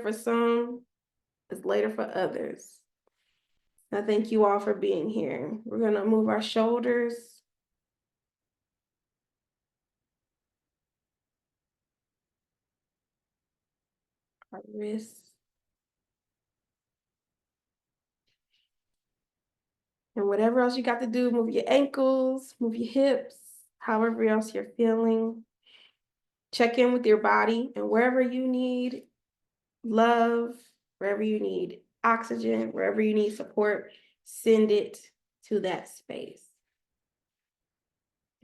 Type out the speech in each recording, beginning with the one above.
for some, it's later for others. I thank you all for being here. We're gonna move our shoulders. Our wrists. And whatever else you got to do, move your ankles, move your hips, however else you're feeling. Check in with your body, and wherever you need love, wherever you need oxygen, wherever you need support, send it to that space.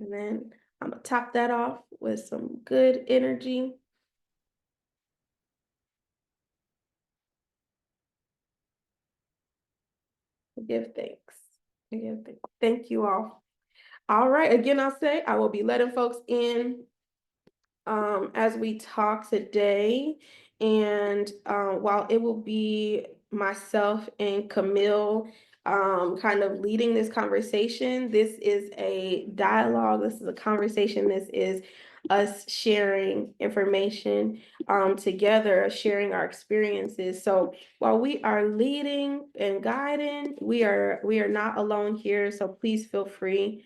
And then I'm gonna top that off with some good energy. Give thanks. Give thanks. Thank you all. All right, again, I'll say I will be letting folks in as we talk today. And while it will be myself and Camille kind of leading this conversation, this is a dialogue, this is a conversation, this is us sharing information together, sharing our experiences. So while we are leading and guiding, we are not alone here. So please feel free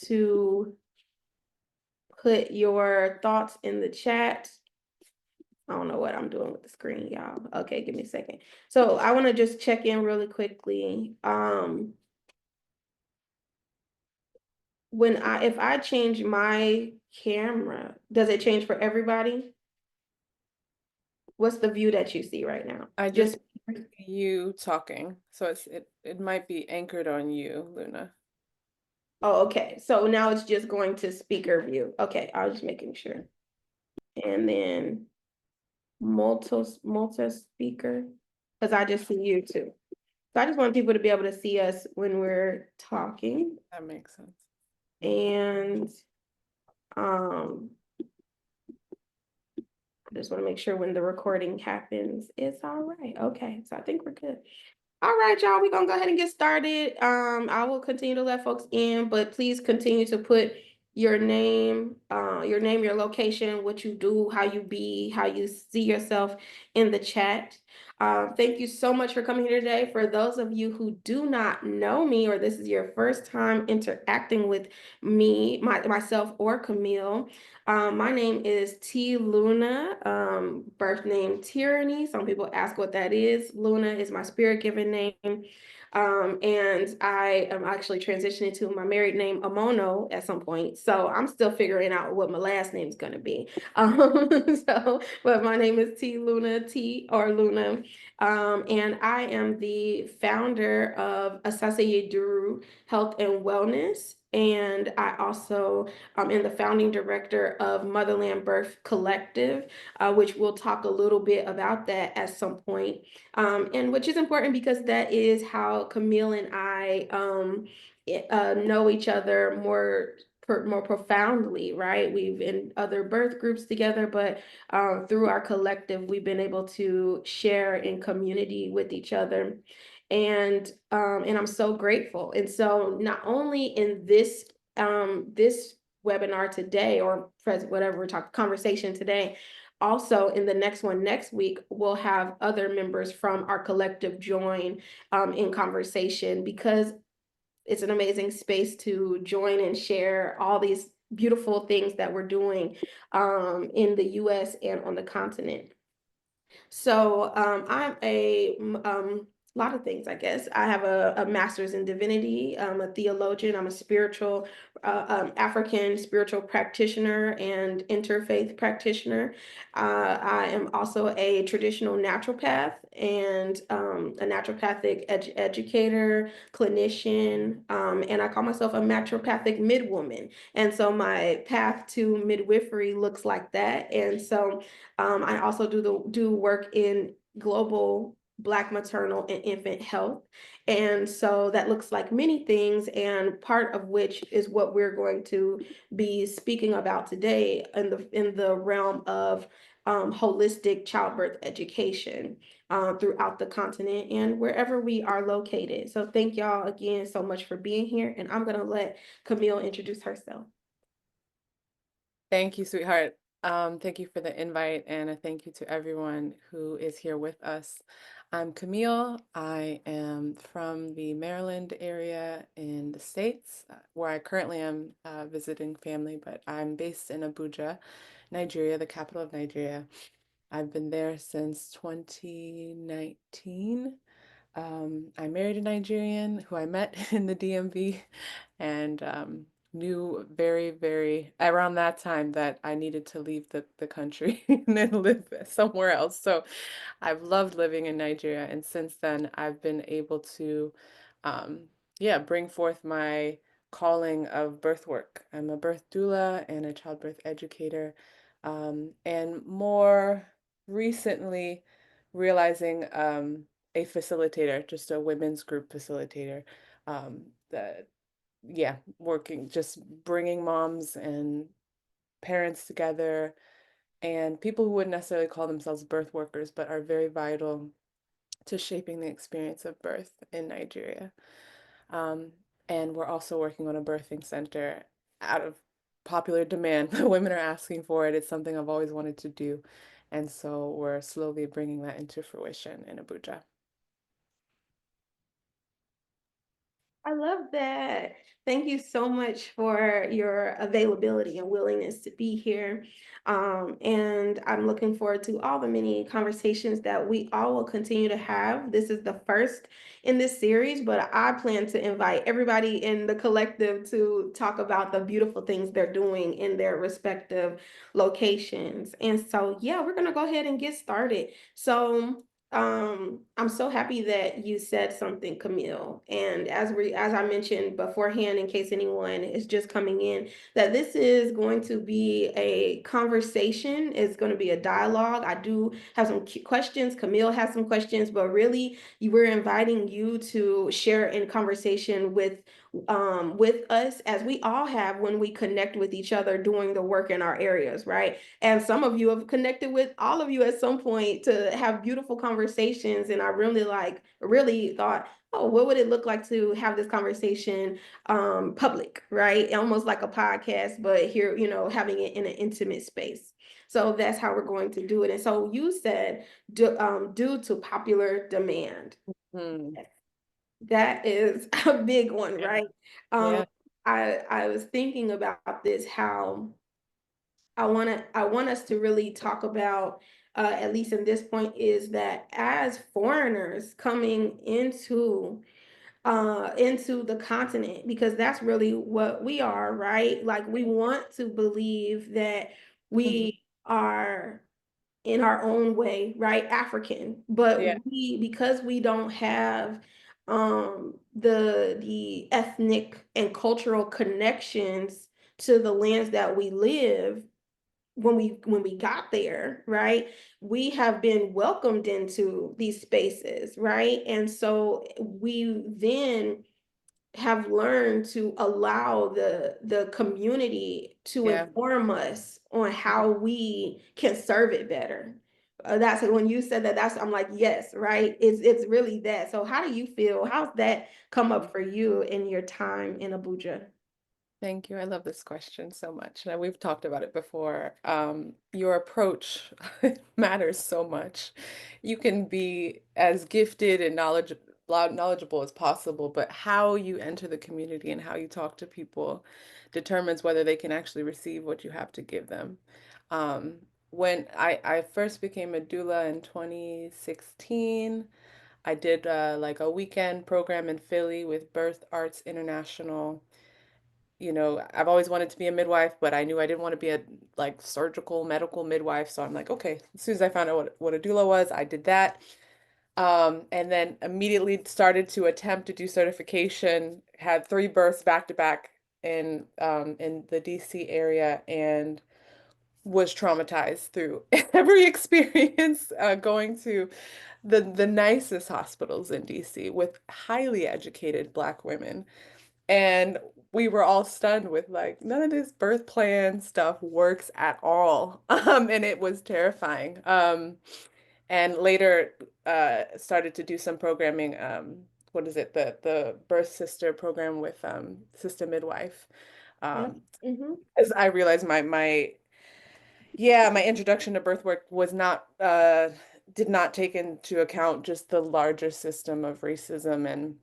to put your thoughts in the chat. I don't know what I'm doing with the screen, y'all. Okay, give me a second. So I want to just check in really quickly. If I change my camera, does it change for everybody? What's the view that you see right now? I just you talking, so it might be anchored on you, Luna. Oh, okay. So now it's just going to speaker view. Okay, I was just making sure. And then multi speaker, because I just see you too. So I just want people to be able to see us when we're talking. That makes sense. And I just want to make sure when the recording happens, it's all right. Okay, so I think we're good. All right, y'all, we're gonna go ahead and get started. I will continue to let folks in, but please continue to put your name, your location, what you do, how you be, how you see yourself in the chat. Thank you so much for coming here today. For those of you who do not know me, or this is your first time interacting with me, myself or Camille, my name is T. Luna, birth name Tyranny. Some people ask what that is. Luna is my spirit given name. And I am actually transitioning to my married name Amono at some point. So I'm still figuring out what my last name is going to be. But my name is T Luna, T or Luna. And I am the founder of Asase Duru Health and Wellness. And I also am the founding director of Motherland Birth Collective, which we'll talk a little bit about that at some point. And which is important because that is how Camille and I know each other more profoundly, right? We've in other birth groups together, but through our collective, we've been able to share in community with each other. And I'm so grateful. And so not only in this this webinar today, or whatever we're talking conversation today, also in the next one next week, we'll have other members from our collective join in conversation, because it's an amazing space to join and share all these beautiful things that we're doing in the US and on the continent. So I'm a lot of things, I guess. I have a master's in divinity. I'm a theologian. I'm a spiritual, African spiritual practitioner and interfaith practitioner. I am also a traditional naturopath and a naturopathic educator, clinician, and I call myself a naturopathic midwoman. And so my path to midwifery looks like that. And so I also do work in global Black maternal and infant health. And so that looks like many things, and part of which is what we're going to be speaking about today in the realm of holistic childbirth education throughout the continent and wherever we are located. So thank y'all again so much for being here, and I'm going to let Camille introduce herself. Thank you, sweetheart. Thank you for the invite, and a thank you to everyone who is here with us. I'm Camille. I am from the Maryland area in the States, where I currently am visiting family, but I'm based in Abuja, Nigeria, the capital of Nigeria. I've been there since 2019. I married a Nigerian who I met in the DMV and knew very around that time that I needed to leave the country and then live somewhere else. So I've loved living in Nigeria, and since then I've been able to, yeah, bring forth my calling of birth work. I'm a birth doula and a childbirth educator, and more recently realizing a facilitator, just a women's group facilitator, that yeah, working, just bringing moms and parents together and people who wouldn't necessarily call themselves birth workers, but are very vital to shaping the experience of birth in Nigeria. Um, and we're also working on a birthing center out of popular demand. The women are asking for it. It's something I've always wanted to do. And so we're slowly bringing that into fruition in Abuja. I love that. Thank you so much for your availability and willingness to be here. And I'm looking forward to all the many conversations that we all will continue to have. This is the first in this series, but I plan to invite everybody in the collective to talk about the beautiful things they're doing in their respective locations. And so, yeah, we're going to go ahead and get started. So, I'm so happy that you said something, Camille. And as I mentioned beforehand, in case anyone is just coming in, that this is going to be a conversation, it's going to be a dialogue. I do have some questions. Camille has some questions, but really, we're inviting you to share in conversation with us as we all have when we connect with each other doing the work in our areas, right? And some of you have connected with all of you at some point to have beautiful conversations. And I really thought, oh, what would it look like to have this conversation public, right? Almost like a podcast, but here, having it in an intimate space. So that's how we're going to do it. And so you said, due to popular demand. Hmm. That is a big one, Yeah. right? Um, Yeah. I was thinking about this, how I want us to really talk about, at least in this point, is that as foreigners coming into the continent, because that's really what we are, right? Like we want to believe that Mhm. we are in our own way, right? African, Yeah. but because we don't have the ethnic and cultural connections to the lands that we live when we got there, right? We have been welcomed into these spaces, right? And so we then have learned to allow the community to Yeah. inform us on how we can serve it better. That's when you said that. I'm like, yes, right. It's really that. So how do you feel? How's that come up for you in your time in Abuja? Thank you. I love this question so much. And we've talked about it before. Your approach matters so much. You can be as gifted and knowledgeable as possible, but how you enter the community and how you talk to people determines whether they can actually receive what you have to give them. Um, when I first became a doula in 2016, I did like a weekend program in Philly with Birth Arts International. I've always wanted to be a midwife, but I knew I didn't want to be a like surgical medical midwife. So I'm like, okay, as soon as I found out what a doula was, I did that. And then immediately started to attempt to do certification, had 3 births back to back in the DC area and was traumatized through every experience going to the nicest hospitals in DC with highly educated Black women, and we were all stunned with like none of this birth plan stuff works at all. And it was terrifying. And later started to do some programming, what is it, the birth sister program with Sister Midwife. Yep. Um Hmm. as I realized my Yeah, my introduction to birth work was not did not take into account just the larger system of racism and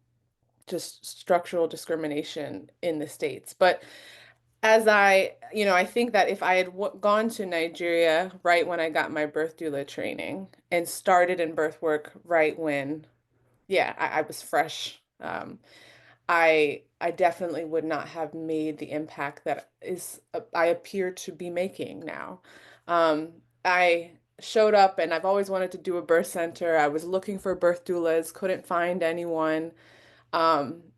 just structural discrimination in the States. But as I think that if I had gone to Nigeria right when I got my birth doula training and started in birth work right when, yeah, I was fresh, I definitely would not have made the impact that I appear to be making now. I showed up and I've always wanted to do a birth center. I was looking for birth doulas, couldn't find anyone.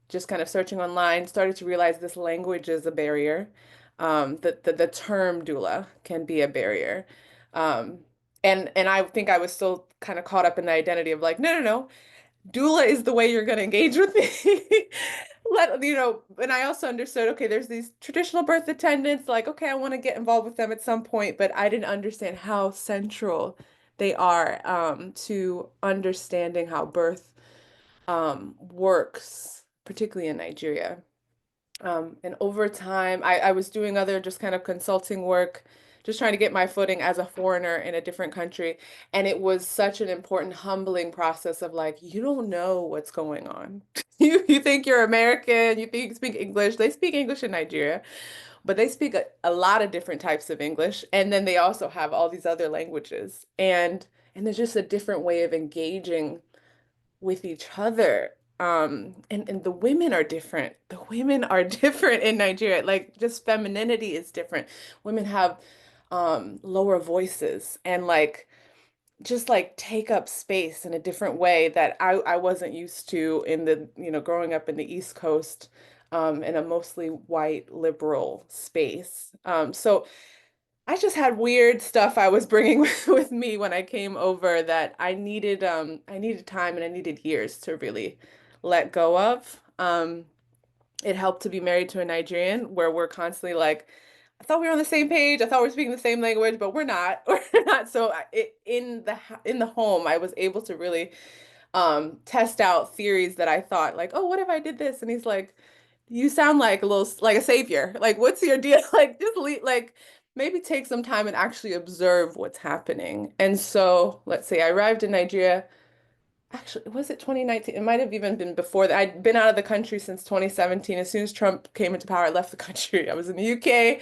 Just kind of searching online, started to realize this language is a barrier. The term doula can be a barrier. Um, and I think I was still kind of caught up in the identity of like, no, no, no, doula is the way you're going to engage with me. And I also understood, okay, there's these traditional birth attendants, like, okay, I want to get involved with them at some point, but I didn't understand how central they are to understanding how birth works, particularly in Nigeria. And over time, I was doing other just kind of consulting work, just trying to get my footing as a foreigner in a different country. And it was such an important, humbling process of like, you don't know what's going on. You think you're American, you think you speak English. They speak English in Nigeria, but they speak a lot of different types of English. And then they also have all these other languages. And there's just a different way of engaging with each other. And the women are different. The women are different in Nigeria. Like just femininity is different. Women have lower voices and like just like take up space in a different way that I wasn't used to in growing up in the East Coast in a mostly white liberal space. So I just had weird stuff I was bringing with me when I came over that I needed time and I needed years to really let go of. It helped to be married to a Nigerian where we're constantly like, I thought we were on the same page. I thought we were speaking the same language, but we're not. We're not. So in the home, I was able to really test out theories that I thought like, oh, what if I did this? And he's like, you sound like a little like a savior. Like, what's your deal? Like, just like maybe take some time and actually observe what's happening. And so, let's say I arrived in Nigeria. Actually, was it 2019? It might have even been before that. I'd been out of the country since 2017. As soon as Trump came into power, I left the country. I was in the UK,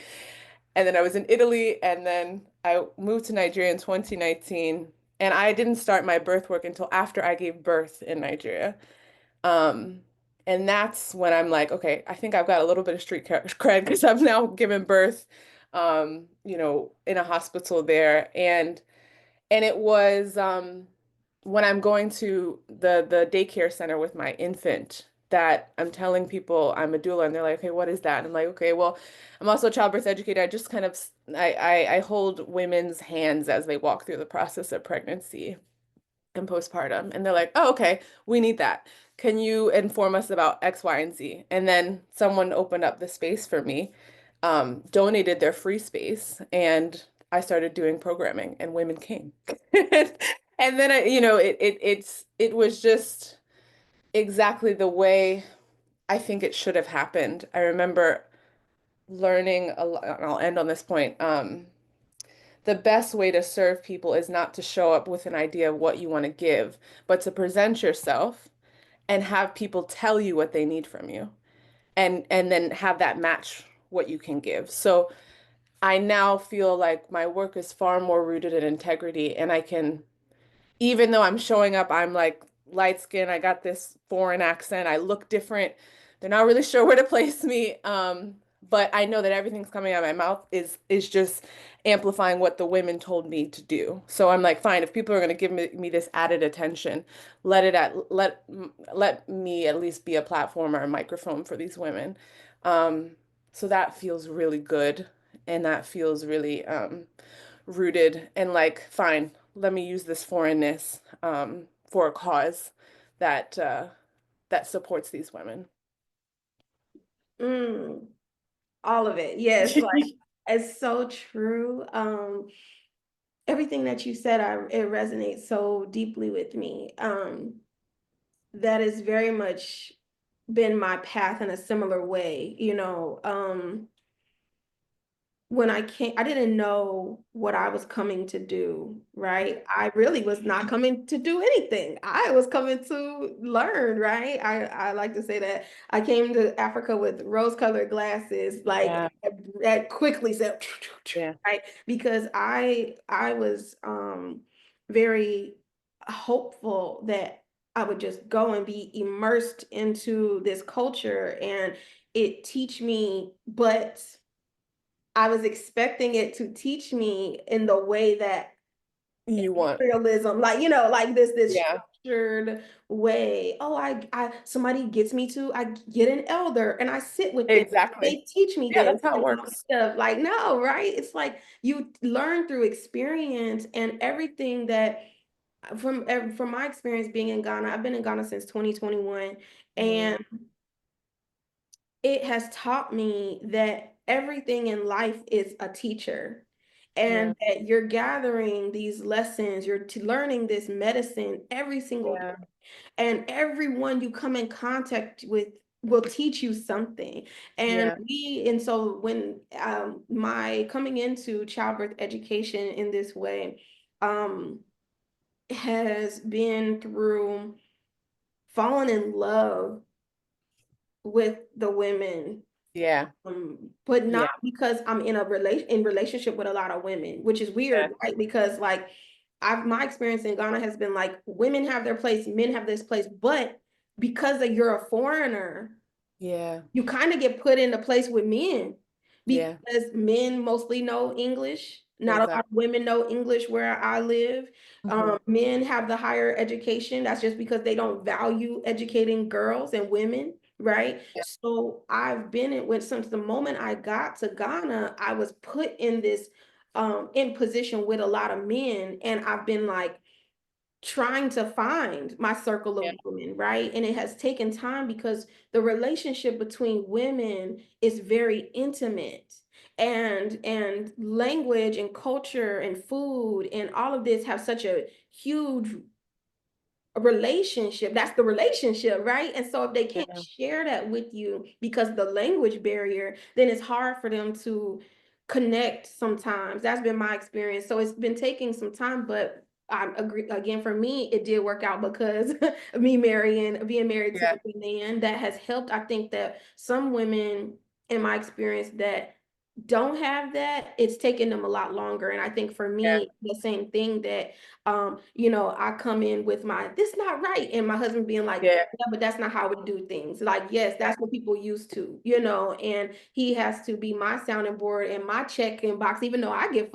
and then I was in Italy, and then I moved to Nigeria in 2019. And I didn't start my birth work until after I gave birth in Nigeria. Um, and that's when I'm like, okay, I think I've got a little bit of street cred because I've now given birth, in a hospital there. And it was when I'm going to the daycare center with my infant that I'm telling people I'm a doula, and they're like, okay, what is that? And I'm like, okay, well, I'm also a childbirth educator. I just kind of I hold women's hands as they walk through the process of pregnancy and postpartum. And they're like, oh, okay, we need that. Can you inform us about X, Y, and Z? And then someone opened up the space for me, donated their free space, and I started doing programming, and women came. And then it was just exactly the way I think it should have happened. I remember learning a lot, and I'll end on this point. The best way to serve people is not to show up with an idea of what you want to give, but to present yourself and have people tell you what they need from you and then have that match what you can give. So I now feel like my work is far more rooted in integrity and I can even though I'm showing up, I'm like light skin, I got this foreign accent, I look different. They're not really sure where to place me. But I know that everything's coming out of my mouth is just amplifying what the women told me to do. So I'm like, fine, if people are going to give me this added attention, let me at least be a platform or a microphone for these women. Um, so that feels really good, and that feels really rooted and like, fine, let me use this foreignness for a cause that that supports these women. Mm, all of it. Yes, like it's so true. Everything that you said, it resonates so deeply with me. That has very much been my path in a similar way. when I came, I didn't know what I was coming to do, right? I really was not coming to do anything. I was coming to learn, right? I like to say that I came to Africa with rose-colored glasses, like Yeah. that quickly said, Yeah. right? Because I was very hopeful that I would just go and be immersed into this culture and it teach me, but I was expecting it to teach me in the way that You want. realism, like, you know, like this Yeah. structured way. Oh, I somebody gets me to, I get an elder and I sit with them. Exactly. They teach me Yeah, this that's how it and all this works. stuff. Like, no, right? It's like you learn through experience and everything that from my experience being in Ghana, I've been in Ghana since 2021, Mhm. and it has taught me that everything in life is a teacher Yeah. and that you're gathering these lessons, you're learning this medicine every single day. Yeah. And everyone you come in contact with will teach you something. Yeah. And so when my coming into childbirth education in this way um, has been through falling in love with the women, Yeah. but not Yeah. because I'm in a relationship with a lot of women, which is Yeah. weird, right? Because like my experience in Ghana has been like women have their place, men have this place, but because of you're a foreigner, Yeah. you kind of get put in a place with men Yeah. because men mostly know English. Not a lot of Exactly. women know English where I live. Hmm. Men have the higher education. That's just because they don't value educating girls and women, right? Yeah. So I've been in with since the moment I got to Ghana, I was put in this in position with a lot of men, and I've been like trying to find my circle Yeah. of women, right? And it has taken time because the relationship between women is very intimate. And language and culture and food and all of this have such a huge relationship. That's the relationship, right? And so if they can't Yeah. share that with you because the language barrier, then it's hard for them to connect sometimes. That's been my experience. So it's been taking some time, but I agree again, for me it did work out because of me marrying being married to Yeah. a man that has helped. I think that some women in my experience that don't have that, it's taken them a lot longer. And I think for Yeah. me the same thing that you know, I come in with my this not right, and my husband being like, Yeah. yeah, but that's not how we do things. Like, yes, Yeah. that's what people used to, you know, and he has to be my sounding board and my check-in box, even though Yeah. I get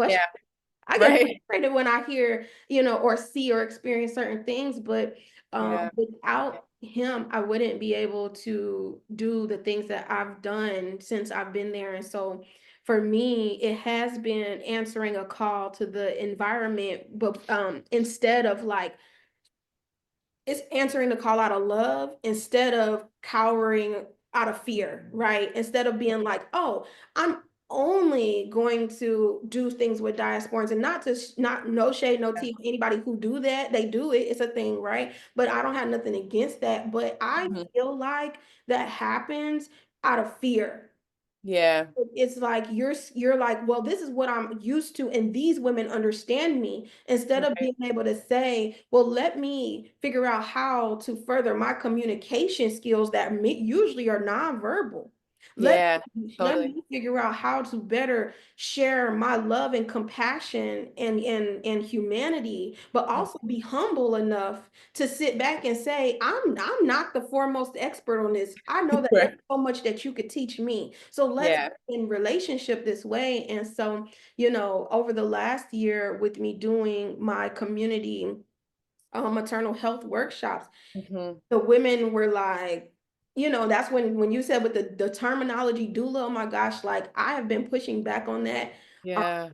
Right. frustrated when I hear, you know, or see or experience certain things, but Yeah. without him, I wouldn't be able to do the things that I've done since I've been there. And so for me, it has been answering a call to the environment, but instead of like it's answering the call out of love instead of cowering out of fear, right? Instead of being like, oh, I'm only going to do things with diasporans, and not to not no shade, no tea, anybody who do that, they do it, it's a thing, right? But I don't have nothing against that. But I Hmm. feel like that happens out of fear. Yeah. It's like you're like, well, this is what I'm used to and these women understand me, instead of Right. being able to say, well, let me figure out how to further my communication skills that usually are nonverbal. let Yeah. let Totally. me figure out how to better share my love and compassion and humanity, but Mm. also be humble enough to sit back and say, I'm not the foremost expert on this. I know that there's Right. so much that you could teach me. So let's Yeah. be in relationship this way. And so, you know, over the last year with me doing my community maternal health workshops, Hmm. the women were like, you know, that's when you said with the terminology doula, oh my gosh, like I have been pushing back on that Yeah.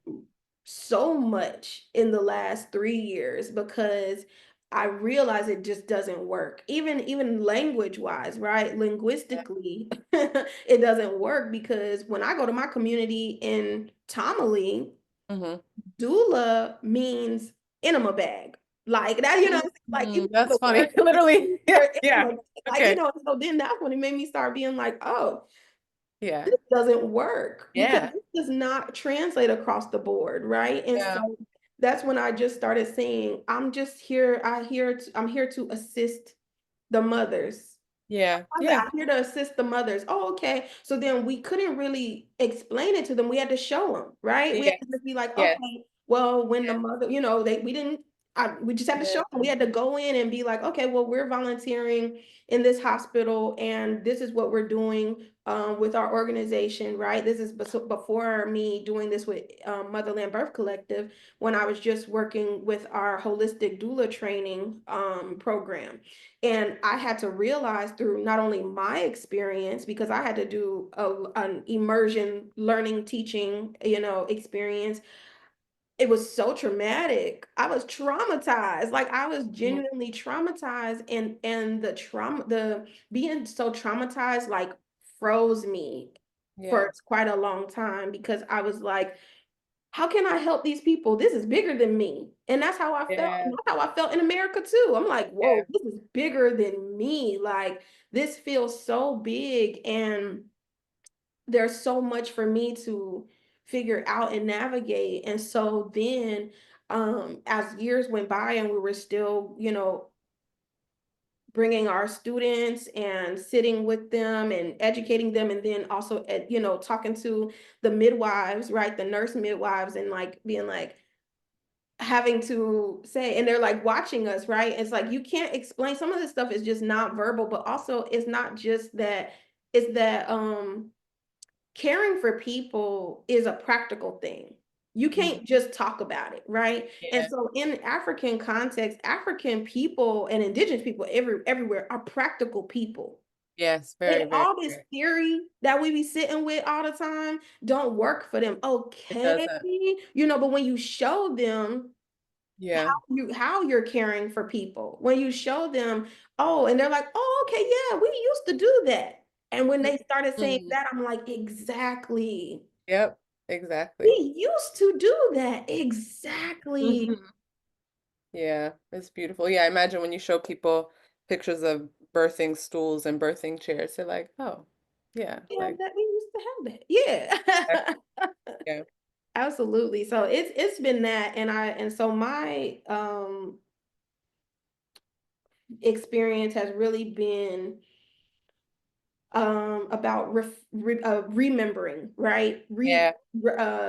so much in the last 3 years because I realize it just doesn't work. Even language wise, right? Yeah. Linguistically, it doesn't work because when I go to my community in Tamale, Hmm. doula means enema bag. Like that, you know, like even That's the word funny. Literally. Yeah. for Yeah. enema, like, you Okay. know, so then that's when it made me start being like, oh. Yeah. this doesn't work because Yeah. this does not translate across the board, right? And Yeah. so that's when I just started saying, I'm just here, I'm here to assist the mothers. Yeah. I said, Yeah. I'm here to assist the mothers. Oh, okay. So then we couldn't really explain it to them. We had to show them, right? We had Yes. to just be like, Yes. okay, well, when the mother, we didn't, we just had to show Yeah. them. We had to go in and be like, okay, well, we're volunteering in this hospital, and this is what we're doing with our organization, right? This is before me doing this with Motherland Birth Collective, when I was just working with our holistic doula training program. And I had to realize through not only my experience, because I had to do an immersion learning, teaching, experience. It was so traumatic. I was traumatized. Like I was Mhm. genuinely traumatized, and the trauma, the being so traumatized, like froze me for Yeah. quite a long time because I was like, how can I help these people? This is bigger than me. And that's how I felt. And Yeah. that's how I felt in America too. I'm like, whoa, Yeah. this is bigger than me. Like this feels so big. And there's so much for me to figure out and navigate. And so then as years went by and we were still, bringing our students and sitting with them and educating them, and then also talking to the midwives, right, the nurse midwives, and like being like having to say, and they're like watching us, right? It's like you can't explain, some of this stuff is just not verbal, but also it's not just that, it's that caring for people is a practical thing. You Mhm. can't just talk about it, right? And Yeah. so in African context, African people and indigenous people everywhere are practical people. Yes. And Very, very, all this very. theory that we be sitting with all the time don't work for them. It Okay. doesn't. But when you show them Yeah. how you're caring for people, when you show them, oh, and they're like, oh, okay, yeah, we used to do that. And when they started saying Mhm. that, I'm like, exactly. Yep. Exactly. We used to do that. Exactly. Mhm. Yeah, it's beautiful. Yeah, I imagine when you show people pictures of birthing stools and birthing chairs, they're like, "Oh, yeah, Yeah, like that we used to have that. that." Yeah. Yeah, Absolutely. So it's been that, and so my experience has really been about remembering, right? yeah,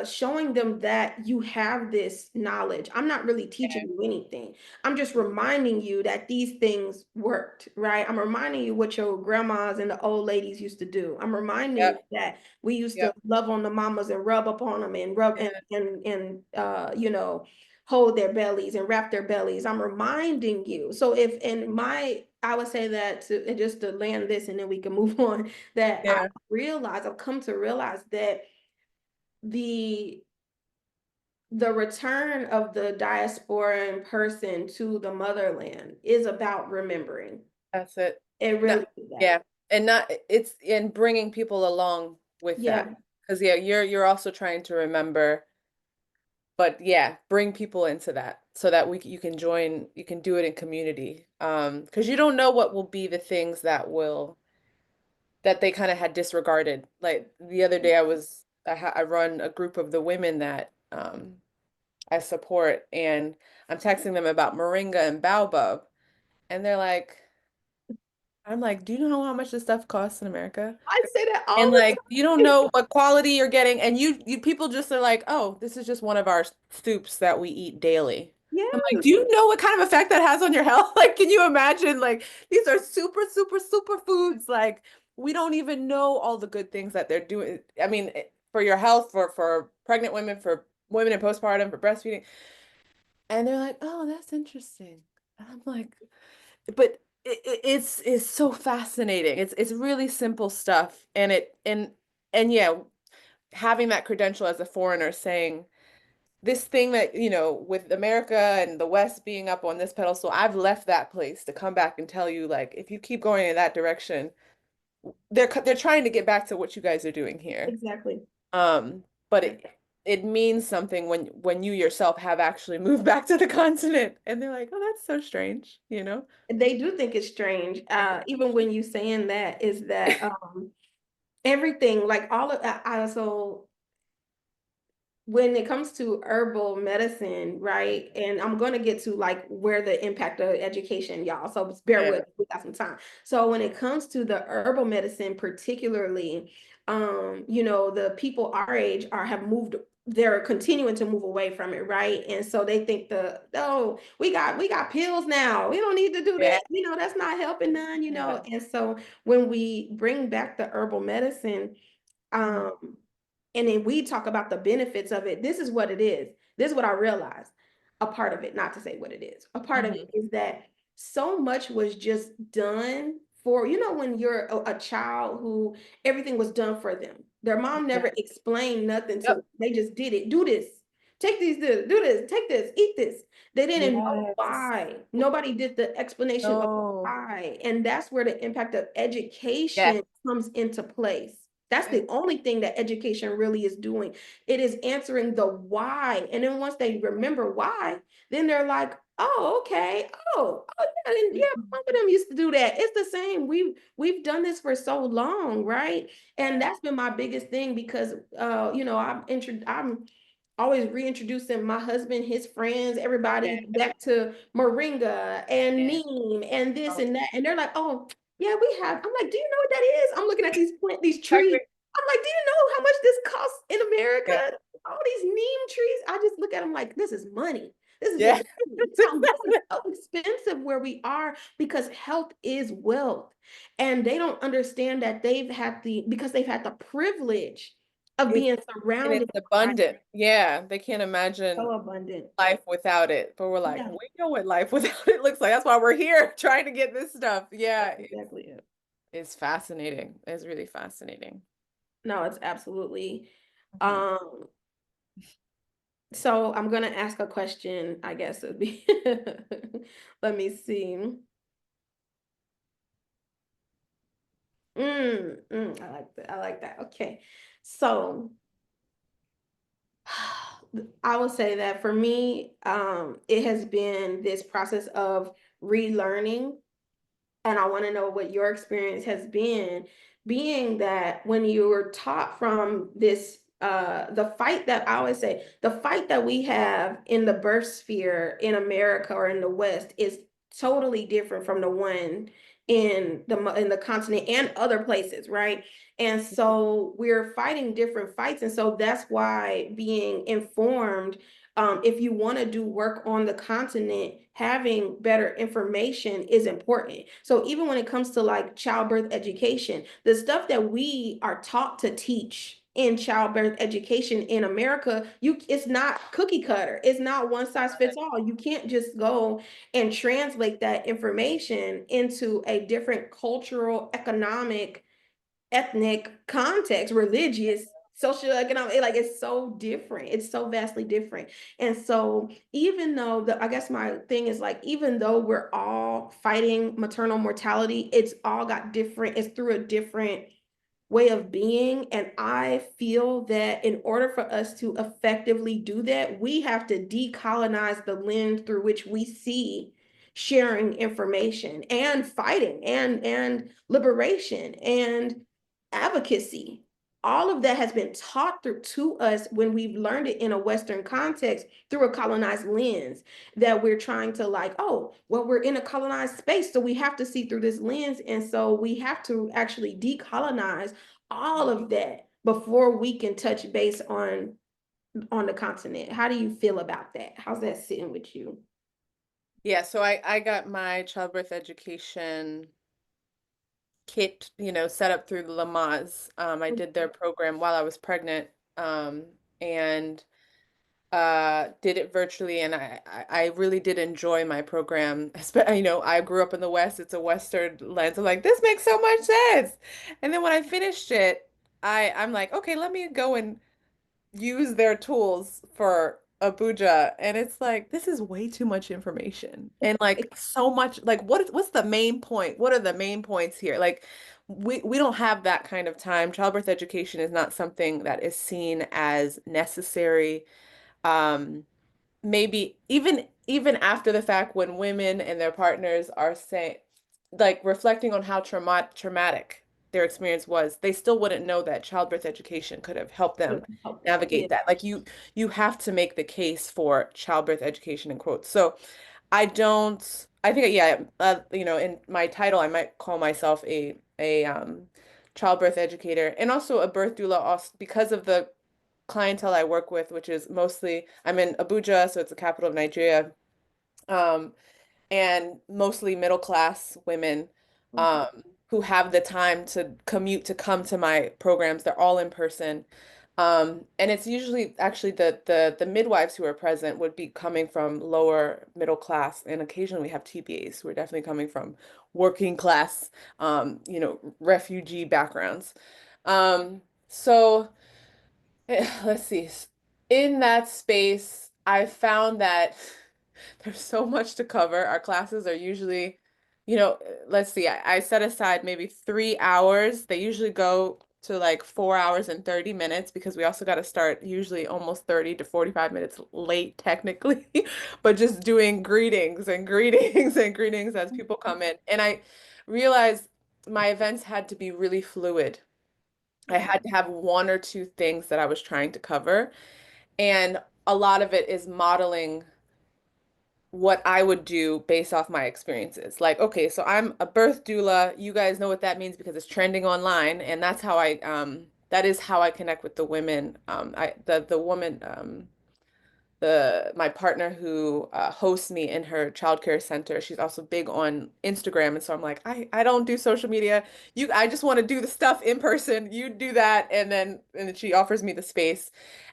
Showing them that you have this knowledge. I'm not really teaching yeah, you anything. I'm just reminding you that these things worked, right? I'm reminding you what your grandmas and the old ladies used to do. I'm reminding you yep, that we used to yep, love on the mamas and rub upon them and rub yeah, and hold their bellies and wrap their bellies. I'm reminding you. So if in my, I would say that to, and just to land this and then we can move on, that yeah. I've come to realize that the the return of the diaspora in person to the motherland is about remembering. That's it. It No, really is that. yeah, and not it's in bringing people along with that. Yeah, Because yeah, you're also trying to remember, but yeah, bring people into that so that you can join, you can do it in community. Because you don't know what will be the things that they kind of had disregarded. Like the other day, I run a group of the women that I support, and I'm texting them about moringa and baobab, and I'm like, do you know how much this stuff costs in America? I say that all And the like, you don't time. know what quality you're getting, and you people just are like, oh, this is just one of our soups that we eat daily. I'm like, do Yes, you know what kind of effect that has on your health? Like, can you imagine? Like, these are super, super, super foods. Like, we don't even know all the good things that they're doing. I mean, for your health, for pregnant women, for women in postpartum, for breastfeeding. And they're like, oh, that's interesting. And I'm like, but it's so fascinating. It's really simple stuff, and yeah, having that credential as a foreigner saying this thing that, with America and the West being up on this pedestal, I've left that place to come back and tell you, like, if you keep going in that direction, they're trying to get back to what you guys are doing here. exactly. But it means something when you yourself have actually moved back to the continent, and they're like, oh, that's so strange, you know? They do think it's strange. Even when you saying that, is that everything, like all of so when it comes to herbal medicine, right? And I'm going to get to like where the impact of education, y'all. So just bear with, Yeah. we got some time. So when it comes to the herbal medicine, particularly, the people our age have moved, they're continuing to move away from it, right? And so they think oh, we got pills now. We don't need to do Yeah. that. That's not helping none. And so when we bring back the herbal medicine, Mhm. um, and then we talk about the benefits of it. This is what it is. This is what I realized. A part of it, not to say what it is, a part of it Mhm. is that so much was just done for, when you're a child who everything was done for them. Their mom Yeah. never explained nothing to them. Yep. They just did it. Do this. Take these, do this, take this, eat this. They didn't know Yes. why. Nobody did the explanation of No. why. And that's where the impact of Yes. education comes into place. That's Yes. the only thing that education really is doing. It is answering the why. And then once they remember why, then they're like, oh, okay. Oh, yeah, and yeah, Mhm. some of them used to do that. It's the same. We've done this for so long, right? And Yeah. that's been my biggest thing because I'm always reintroducing my husband, his friends, Yeah. everybody back to moringa and Yeah. neem and this Oh, and that. And they're like, oh, yeah, we have. I'm like, do you know what that is? I'm looking at these trees. exactly. I'm like, do you know how much this costs in Yeah. America? All these neem trees. I just look at them like, this is money. This is Yeah. just money. This is so expensive where we are because health is wealth. And they don't understand that because they've had the privilege of It's being and surrounded it's by abundant. Yeah, they can't so imagine abundant. life without it. But we're like, Yeah, we know what life without it looks like. That's why we're here trying to get this stuff. Yeah, that's exactly it. it's fascinating. It's really fascinating. No, it's absolutely. Mhm. Um, so I'm gonna ask a question, I guess it would be. Let me see. I like that. I like that. Okay. So I will say that for me, it has been this process of relearning, and I want to know what your experience has been, being that when you were taught from this, the fight that I always say, the fight that we have in the birth sphere in America or in the West is totally different from the one in the continent and other places, right? And so we're fighting different fights, and so that's why being informed, if you want to do work on the continent, having better information is important. So even when it comes to like childbirth education, the stuff that we are taught to teach in childbirth education in America, it's not cookie cutter. It's not one size fits all. You can't just go and translate that information into a different cultural, economic, ethnic context, religious, social, economic, like it's so different. It's so vastly different. And so even though I guess my thing is like, even though we're all fighting maternal mortality, it's all got different, it's through a different way of being. And I feel that in order for us to effectively do that, we have to decolonize the lens through which we see sharing information and fighting and liberation and advocacy. All of that has been taught through to us when we've learned it in a Western context through a colonized lens, that we're trying to like, oh, well, we're in a colonized space, so we have to see through this lens. And so we have to actually decolonize all of that before we can touch base on the continent. How do you feel about that? How's that sitting with you? Yeah, so I got my childbirth education kit, set up through the Lamaze. I did their program while I was pregnant, and did it virtually, and I really did enjoy my program. I grew up in the West. It's a Western lens. I'm like, this makes so much sense. And then when I finished it, I'm like, okay, let me go and use their tools for Abuja. And it's like, this is way too much information. And like so much, like what's the main point? What are the main points here? Like we don't have that kind of time. Childbirth education is not something that is seen as necessary. Um, Maybe even after the fact when women and their partners are saying, like reflecting on how traumatic their experience was, they still wouldn't know that childbirth education could have helped them help them. Yeah. navigate that. Like you have to make the case for childbirth education in quotes. So I don't, I think, yeah, in my title, I might call myself a childbirth educator and also a birth doula also because of the clientele I work with, which is mostly, I'm in Abuja, so it's the capital of Nigeria. Um, and mostly middle class women Mhm. who have the time to commute to come to my programs. They're all in person. And it's usually actually the midwives who are present would be coming from lower middle class, and occasionally we have TPAs who are definitely coming from working class, refugee backgrounds. So let's see. In that space, I found that there's so much to cover. Our classes are usually, let's see, I set aside maybe 3 hours. They usually go to like 4 hours and 30 minutes because we also got to start usually almost 30 to 45 minutes late technically, but just doing greetings and greetings and greetings as people come in. And I realized my events had to be really fluid. I Okay. had to have one or two things that I was trying to cover. And a lot of it is modeling what I would do based off my experiences. Like, okay, so I'm a birth doula. You guys know what that means because it's trending online, and that's how that is how I connect with the women. The woman my partner who hosts me in her childcare center, she's also big on Instagram, and so I'm like, I don't do social media. I just want to do the stuff in person. You do that, and then she offers me the space.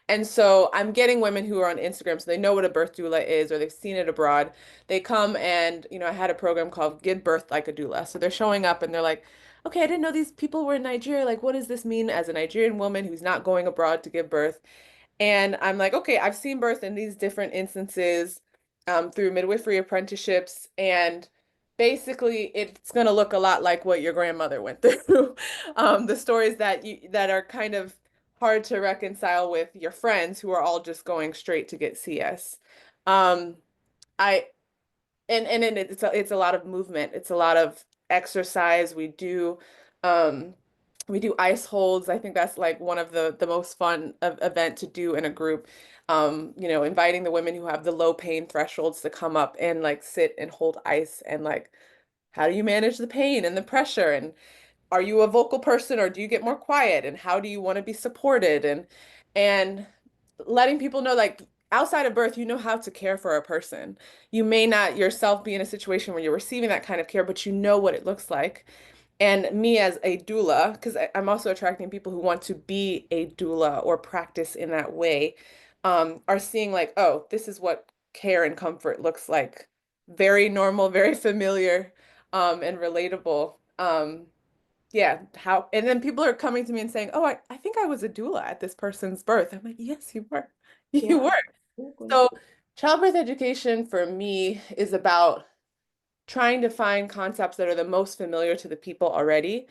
And so I'm getting women who are on Instagram, so they know what a birth doula is, or they've seen it abroad. They come and, I had a program called Give Birth Like a Doula. So they're showing up and they're like, okay, I didn't know these people were in Nigeria. Like, what does this mean as a Nigerian woman who's not going abroad to give birth? And I'm like, okay, I've seen birth in these different instances through midwifery apprenticeships. And basically, it's going to look a lot like what your grandmother went through. The stories that are kind of hard to reconcile with your friends who are all just going straight to get CS. Um, I and it's a lot of movement. It's a lot of exercise. Um we do ice holds. I think that's like one of the most fun event to do in a group. Inviting the women who have the low pain thresholds to come up and like sit and hold ice and like how do you manage the pain and the pressure and are you a vocal person or do you get more quiet and how do you want to be supported and letting people know like outside of birth you know how to care for a person. You may not yourself be in a situation where you're receiving that kind of care, but you know what it looks like. And me as a doula, because I'm also attracting people who want to be a doula or practice in that way, are seeing like, oh, this is what care and comfort looks like. Very normal, very familiar, and relatable. Yeah, and then people are coming to me and saying, "Oh, I think I was a doula at this person's birth." I'm like, "Yes, you were. You Yeah. were." Absolutely. So, childbirth education for me is about trying to find concepts that are the most familiar to the people already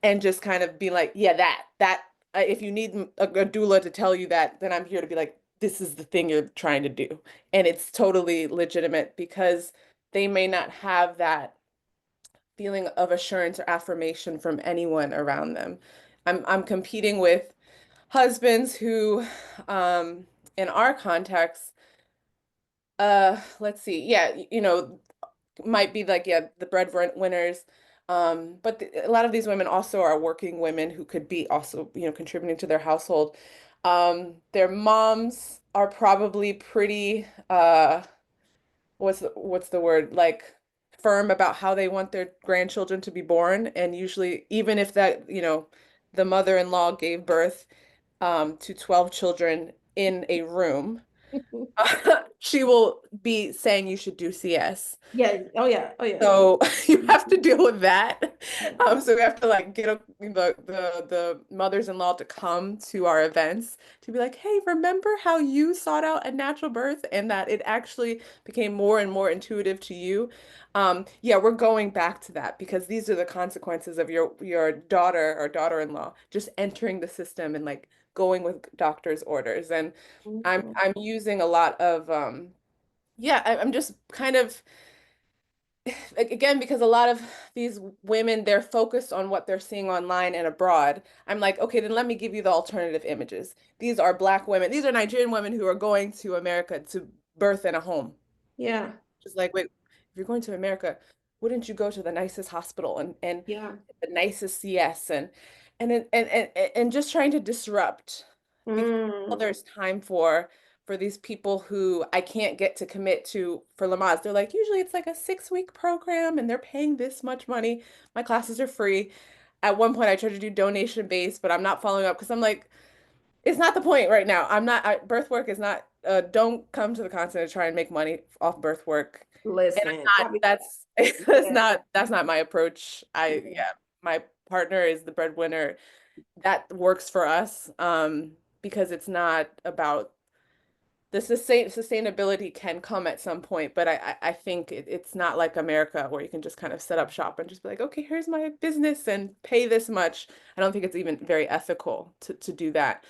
and just kind of be like, "Yeah, that if you need a doula to tell you that, then I'm here to be like, this is the thing you're trying to do." And it's totally legitimate because they may not have that feeling of assurance or affirmation from anyone around them. I'm competing with husbands who, in our context, let's see, yeah, might be like, yeah, the breadwinners. But a lot of these women also are working women who could be also, contributing to their household. Their moms are probably pretty, what's the word like firm about how they want their grandchildren to be born and usually even if that the mother-in-law gave birth to 12 children in a room she will be saying you should do CS. Yeah. Oh yeah. Oh yeah. So you have to deal with that. Yeah. So we have to like get the mothers-in-law to come to our events to be like, hey, remember how you sought out a natural birth and that it actually became more and more intuitive to you? Yeah, we're going back to that because these are the consequences of your daughter or daughter-in-law just entering the system and like going with doctor's orders. And Mhm. I'm using a lot of yeah, I'm just kind of again, because a lot of these women, they're focused on what they're seeing online and abroad. I'm like, okay, then let me give you the alternative images. These are Black women. These are Nigerian women who are going to America to birth in a home. Yeah, Just like, wait, if you're going to America, wouldn't you go to the nicest hospital and yeah. the nicest CS and just trying to disrupt because all Mm, there's time for these people who I can't get to commit to for Lamaze. They're like, usually it's like a 6-week program and they're paying this much money. My classes are free. At one point, I tried to do donation based, but I'm not following up because I'm like, it's not the point right now. Birth work is not, don't come to the continent to try and make money off birth work. And listen, I'm not, yeah, that's not my approach. yeah. Yeah, my partner is the breadwinner. That works for us, because it's not about the sustainability can come at some point, but I think it's not like America where you can just kind of set up shop and just be like, okay, here's my business and pay this much. I don't think it's even very ethical to do that.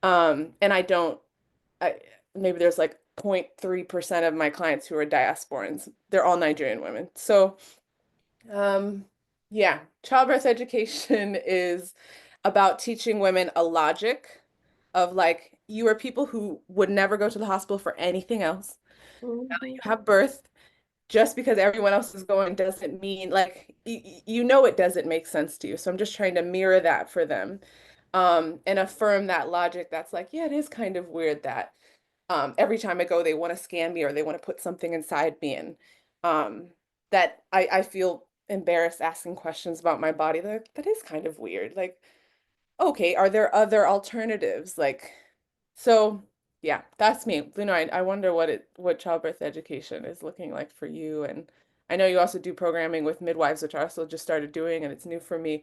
And I don't, I maybe there's like 0.3% of my clients who are diasporans. They're all Nigerian women. So, um, yeah, childbirth education is about teaching women a logic of like, you are people who would never go to the hospital for anything else. Mhm. You have birth. Just because everyone else is going doesn't mean like you know it doesn't make sense to you. So I'm just trying to mirror that for them, and affirm that logic that's like, yeah, it is kind of weird that every time I go, they want to scan me or they want to put something inside me, and that I feel embarrassed asking questions about my body. That is kind of weird. Like, okay, are there other alternatives? Like, so yeah, that's me. I wonder what childbirth education is looking like for you. And I know you also do programming with midwives, which I also just started doing, and it's new for me.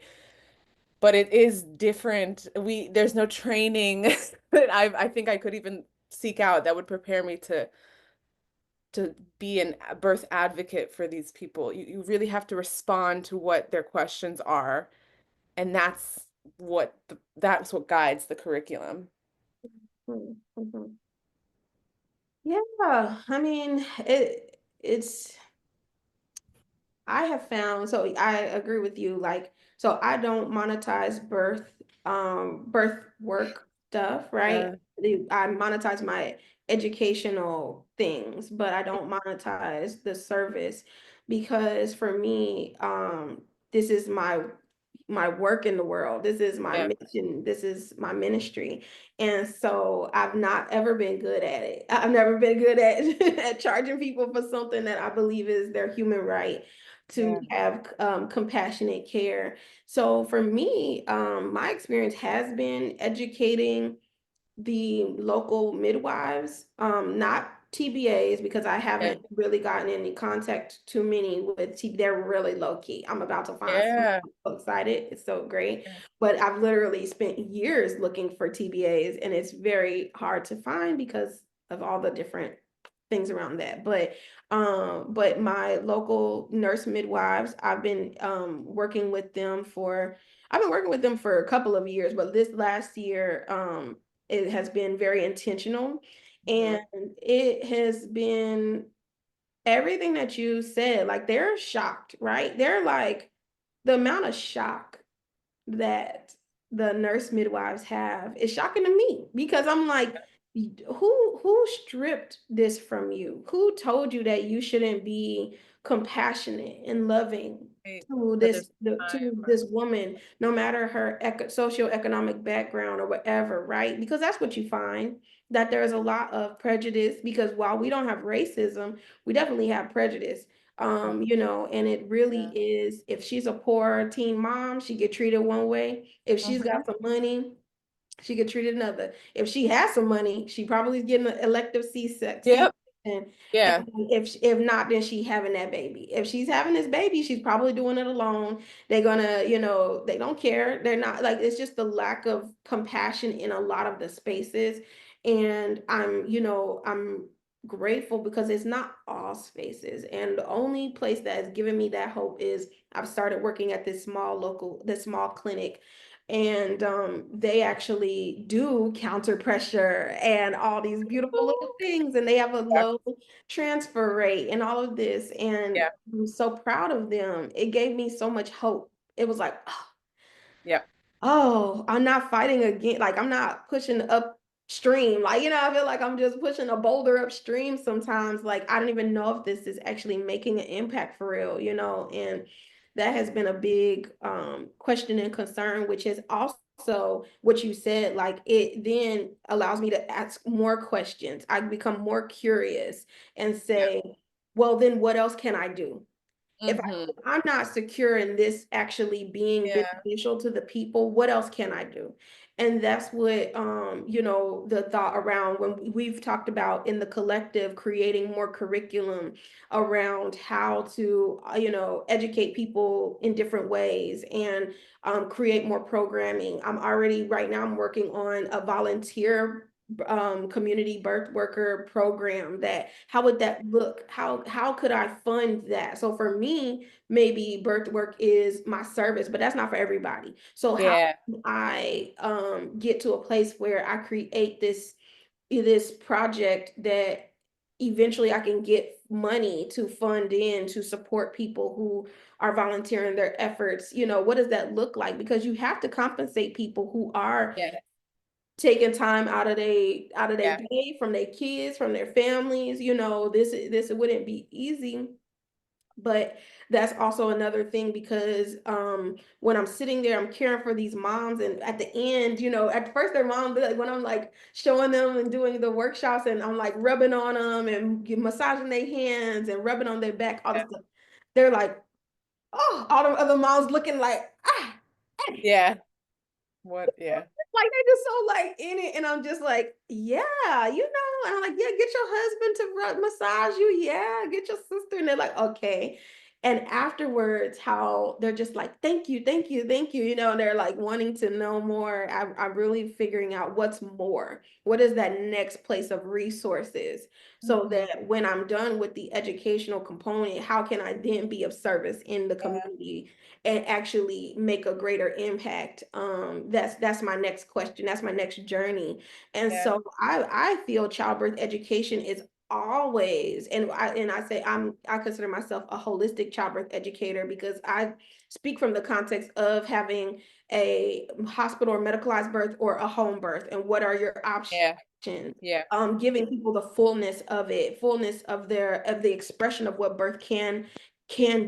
But it is different. There's no training that I think I could even seek out that would prepare me to be a birth advocate for these people. You really have to respond to what their questions are, and that's what guides the curriculum. Mhm. Mhm. Yeah, I mean, it's I have found, so I agree with you, like, so I don't monetize birth work stuff, right? Yeah. I monetize my educational things, but I don't monetize the service because for me, this is my work in the world. This is my Yeah. mission. This is my ministry. And so I've not ever been good at it. I've never been good at at charging people for something that I believe is their human right to Yeah. have compassionate care. So for me, my experience has been educating the local midwives, not TBAs, because I Yeah. haven't really gotten any contact too many with they're really low key. I'm about to find some. Yeah. I'm so excited. It's so great. Yeah. But I've literally spent years looking for TBAs and it's very hard to find because of all the different things around that. But my local nurse midwives, I've been working with them for a couple of years, but this last year, it has been very intentional and Mhm. it has been everything that you said. Like they're shocked, right? They're like the amount of shock that the nurse midwives have is shocking to me because I'm like, who stripped this from you? Who told you that you shouldn't be compassionate and loving Right. to That there's to time or this woman, no matter her socioeconomic background or whatever, right? Because that's what you find that there's a lot of prejudice because while we don't have racism, we definitely have prejudice. And it really yeah. is, if she's a poor teen mom, she get treated one way. If she's Mhm. got some money, she get treated another. If she has some money, she probably is getting an elective C-section. Yep. Yeah. And if not, then she having that baby. If she's having this baby, she's probably doing it alone. They're gonna, they don't care. They're not like it's just the lack of compassion in a lot of the spaces. And I'm grateful because it's not all spaces. And the only place that has given me that hope is I've started working at this small clinic and they actually do counter pressure and all these beautiful little Oh, things, and they have a yeah, low transfer rate and all of this, and yeah, I'm so proud of them. It gave me so much hope. It was like, yeah, oh, I'm not fighting again. Like I'm not pushing upstream. Like, I feel like I'm just pushing a boulder upstream sometimes. Like I don't even know if this is actually making an impact for real. And that has been a big question and concern, which is also what you said. Like it then allows me to ask more questions. I become more curious and yeah. say, well, then what else can I do? If Mhm. I'm not secure in this actually being Yeah, beneficial to the people, what else can I do? And that's what the thought around when we've talked about in the collective creating more curriculum around how to educate people in different ways and create more programming. I'm already right now I'm working on a volunteer community birth worker program. That how would that look? How could I fund that? So for me, maybe birth work is my service, but that's not for everybody. So how yeah, can I get to a place where I create this project that eventually I can get money to fund in to support people who are volunteering their efforts. What does that look like? Because you have to compensate people who are yeah, taking time out of their yeah, day from their kids, from their families. This wouldn't be easy, but that's also another thing because when I'm sitting there, I'm caring for these moms, and at the end, at first their mom, but like when I'm like showing them and doing the workshops, and I'm like rubbing on them and massaging their hands and rubbing on their back, all this yeah, stuff, they're like, oh, all the other moms looking like, yeah. What? Yeah, like they're just so like in it, and I'm just like, yeah, and I'm like, yeah, get your husband to massage you, yeah, get your sister, and they're like, okay. And afterwards, how they're just like, thank you, thank you, thank you, and they're like wanting to know more. I'm really figuring out what's more. What is that next place of resources, so mhm, that when I'm done with the educational component, how can I then be of service in the yeah, community and actually make a greater impact? That's my next question. That's my next journey. And yeah, so I feel childbirth education is always, and I say I consider myself a holistic childbirth educator because I speak from the context of having a hospital or medicalized birth or a home birth, and what are your yeah, options. yeah, Giving people the fullness of it, fullness of the expression of what birth can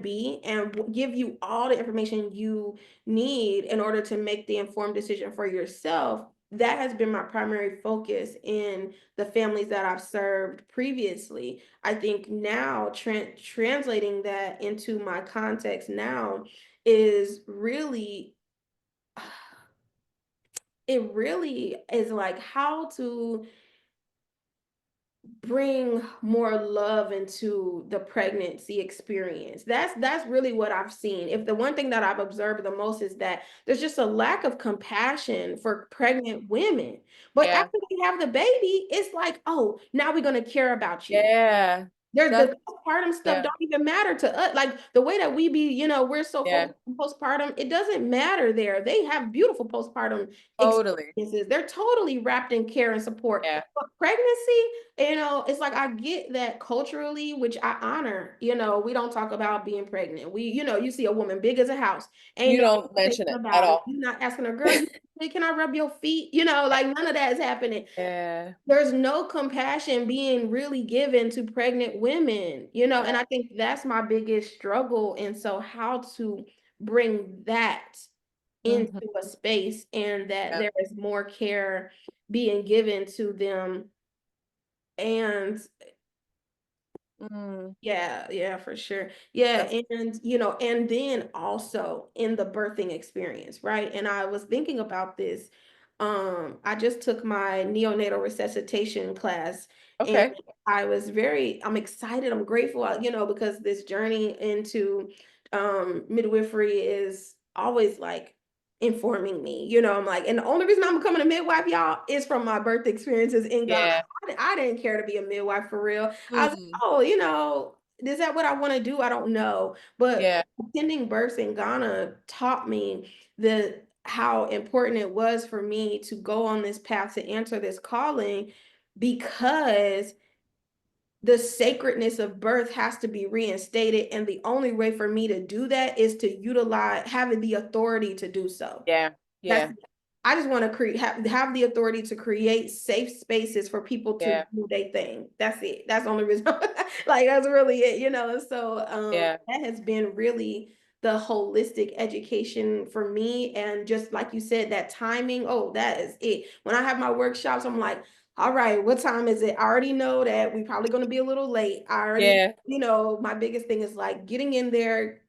be, and give you all the information you need in order to make the informed decision for yourself. That has been my primary focus in the families that I've served previously. I think now translating that into my context now is really, it really is like how to bring more love into the pregnancy experience. That's really what I've seen. If the one thing that I've observed the most is that there's just a lack of compassion for pregnant women. But yeah, after they have the baby, it's like, oh, now we're going to care about you. yeah. There's That's the postpartum stuff yeah, don't even matter to us. Like the way that we be, we're so yeah, focused on postpartum, it doesn't matter there. They have beautiful postpartum totally. experiences. They're totally wrapped in care and support. Yeah, But pregnancy, it's like I get that culturally, which I honor. We don't talk about being pregnant. You see a woman big as a house, ain't you no don't mention conversation it at about it. all. You're not asking her, girl, hey, can I rub your feet? Like none of that is happening. Yeah, There's no compassion being really given to pregnant women, and I think that's my biggest struggle. And so, how to bring that into mhm, a space and that yeah, there is more care being given to them. And mm, yeah, yeah, for sure. Yeah, that's and then also in the birthing experience, right? And I was thinking about this. I just took my neonatal resuscitation class, and okay. I'm excited, I'm grateful, because this journey into midwifery is always like informing me. I'm like, and the only reason I'm becoming a midwife, y'all, is from my birth experiences in Ghana. Yeah, I didn't care to be a midwife for real. I was mm, oh, is that what I want to do? I don't know. But yeah, attending births in Ghana taught me the how important it was for me to go on this path to answer this calling, because the sacredness of birth has to be reinstated. And the only way for me to do that is to utilize having the authority to do so. Yeah. That's Yeah. I just want to create have the authority to create safe spaces for people to Yeah. do their thing. That's it. That's the only reason. Like that's really it, you know. So Yeah. that has been really the holistic education for me. And just like you said, that timing, oh, that is it. When I have my workshops, I'm like, all right, what time is it? I already know that we're probably going to be a little late. I already, Yeah. you know, my biggest thing is like getting in there,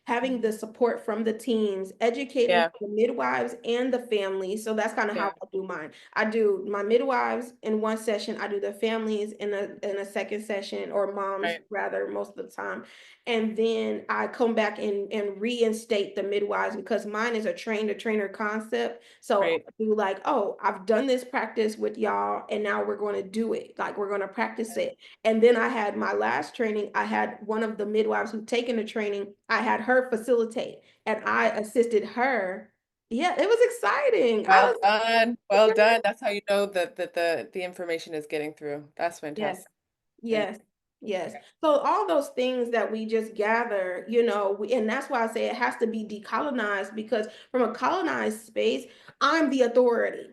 having the support from the teams, educating Yeah. the midwives and the families. So that's kind of how Yeah. I do mine. I do my midwives in one session. I do the families in a second session, or moms Right. rather, most of the time. And then I come back and reinstate the midwives, because mine is a train to trainer concept. So I Right. do like, oh, I've done this practice with y'all, and now we're going to do it. Like we're going to practice it. And then I had my last training, I had one of the midwives who'd taken the training, I had her facilitate, and I assisted her. Yeah, it was exciting. I Well was, done. Well done. That's how you know that the information is getting through. That's yes. fantastic. And Yes, yes. So all those things that we just gather, you know, and that's why I say it has to be decolonized, because from a colonized space, I'm the authority.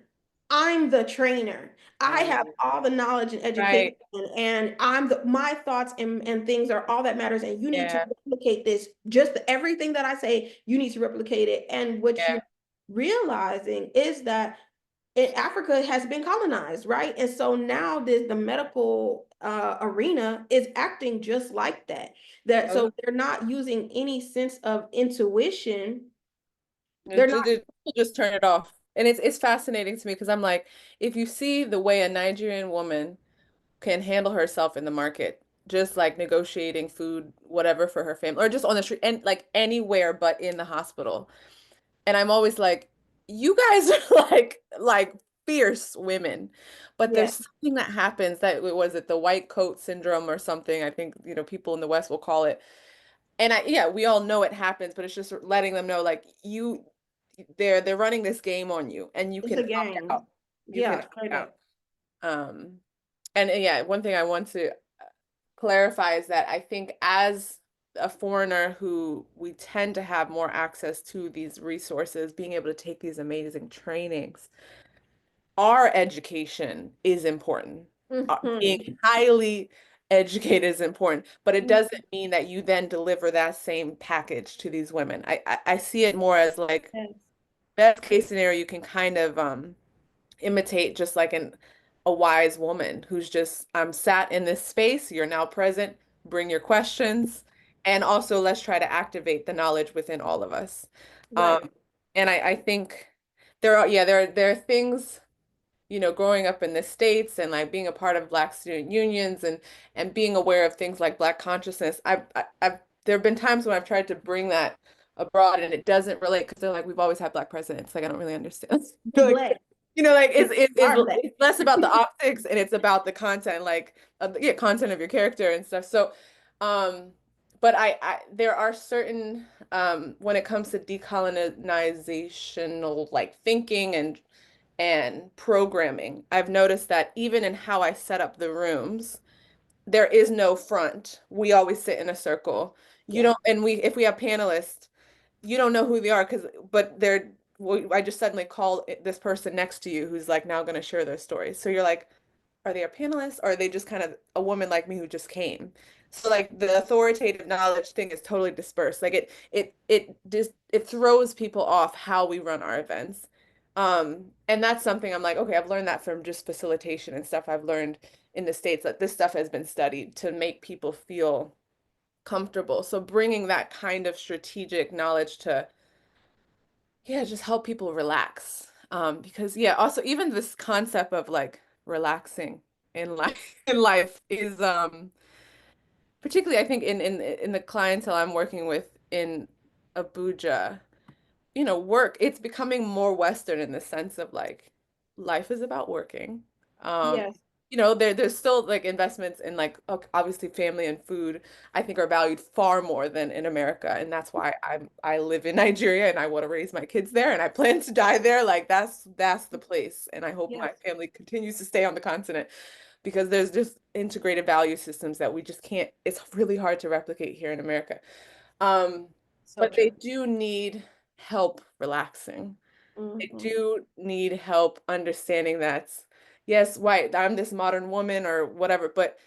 I'm the trainer. I have all the knowledge and education, right. and my thoughts and things are all that matters. And you need to Yeah. replicate this. Just everything that I say, you need to replicate it. And what Yeah. you're realizing is that Africa has been colonized, right? And so now the medical arena is acting just like that. That Oh, so they're not using any sense of intuition. They're it not. ju- it- people just turn it off. And it's fascinating to me because I'm like, if you see the way a Nigerian woman can handle herself in the market, just like negotiating food, whatever for her family, or just on the street and like anywhere but in the hospital. And I'm always like, you guys are like fierce women. But Yeah, there's something that happens that was it the white coat syndrome or something, I think, people in the West will call it. And yeah, we all know it happens, but it's just letting them know like they're running this game on you and you it's can a opt game. out. You can Yeah, opt straight out. up. Um and yeah, one thing I want to clarify is that I think as a foreigner who we tend to have more access to these resources, being able to take these amazing trainings, our education is important. Mhm. Being highly educated is important, but it doesn't mean that you then deliver that same package to these women. I see it more as like Yes, best case scenario, you can kind of imitate just like a wise woman who's just I'm sat in this space, you're now present, bring your questions, and also let's try to activate the knowledge within all of us. right. Um, and I think there are things, growing up in the States and like being a part of Black student unions and being aware of things like Black consciousness. I've there have been times when I've tried to bring that abroad and it doesn't relate because they're like, we've always had Black presidents. Like, I don't really understand. We Like, black. like Are black. it's less about the optics and it's about the content, like content of your character and stuff. So, um, but I there are certain when it comes to decolonizational like thinking and programming, I've noticed that even in how I set up the rooms, there is no front. We always sit in a circle. You Yeah. don't, and if we have panelists, you don't know who they are but I just suddenly call this person next to you who's like now going to share their story. So you're like, are they a panelist or are they just kind of a woman like me who just came? So like the authoritative knowledge thing is totally dispersed. Like it just it throws people off how we run our events. And that's something I'm like, okay, I've learned that from just facilitation and stuff I've learned in the States that this stuff has been studied to make people feel comfortable. So bringing that kind of strategic knowledge to, yeah, just help people relax. Because yeah, also even this concept of like relaxing in life in life is particularly I think in the clientele I'm working with in Abuja, work, it's becoming more Western in the sense of like life is about working. Um, Yes. there's still like investments in like obviously family and food, I think are valued far more than in America. And that's why I live in Nigeria and I want to raise my kids there and I plan to die there. Like that's the place. And I hope my Yes. family continues to stay on the continent because there's just integrated value systems that we just can't, it's really hard to replicate here in America. Um, So but they true. do need help relaxing. They Hmm. do need help understanding that, yes, white, I'm this modern woman or whatever, but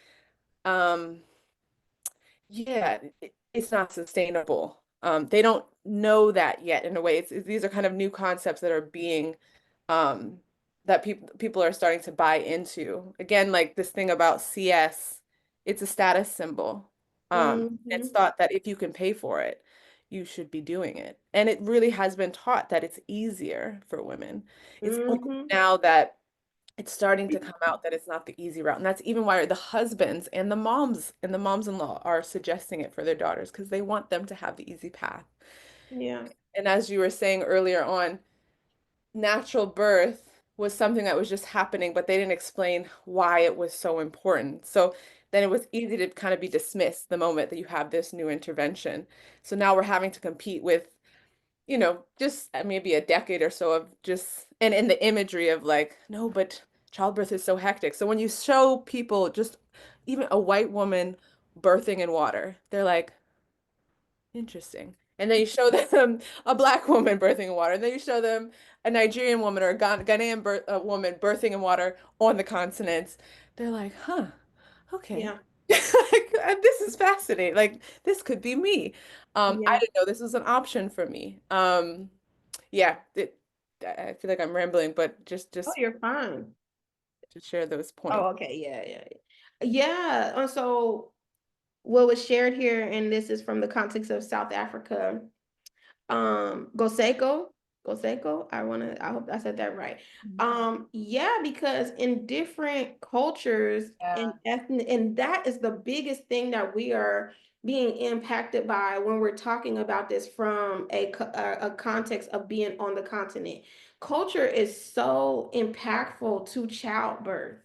um, yeah, it's not sustainable. They don't know that yet in a way. These are kind of new concepts that are being um, that people are starting to buy into. Again, like this thing about CS, it's a status symbol. It's Hmm. thought that if you can pay for it, you should be doing it. And it really has been taught that it's easier for women. It's only Hmm. now that it's starting to come out that it's not the easy route. And that's even why the husbands and the moms-in-law are suggesting it for their daughters because they want them to have the easy path. Yeah. And as you were saying earlier on, natural birth was something that was just happening, but they didn't explain why it was so important. So then it was easy to kind of be dismissed the moment that you have this new intervention. So now we're having to compete with, just maybe a decade or so of just, and in the imagery of like, no, but childbirth is so hectic. So when you show people just even a white woman birthing in water, they're like, interesting. And then you show them a black woman birthing in water. And then you show them a Nigerian woman or a Ghanaian woman birthing in water on the continents. They're like, huh, okay. Yeah. Like, this is fascinating. Like, this could be me. I Yeah. didn't know this was an option for me. Yeah, I feel like I'm rambling, but just Oh, just you're fine. to share those points. Oh, okay. Yeah, yeah, yeah. Yeah. So what was shared here, and this is from the context of South Africa. Goseko, Goseko. I hope I said that right. Mhm. Yeah, because in different cultures and Yeah. ethnic, and that is the biggest thing that we are being impacted by when we're talking about this from a context of being on the continent. Culture is so impactful to childbirth.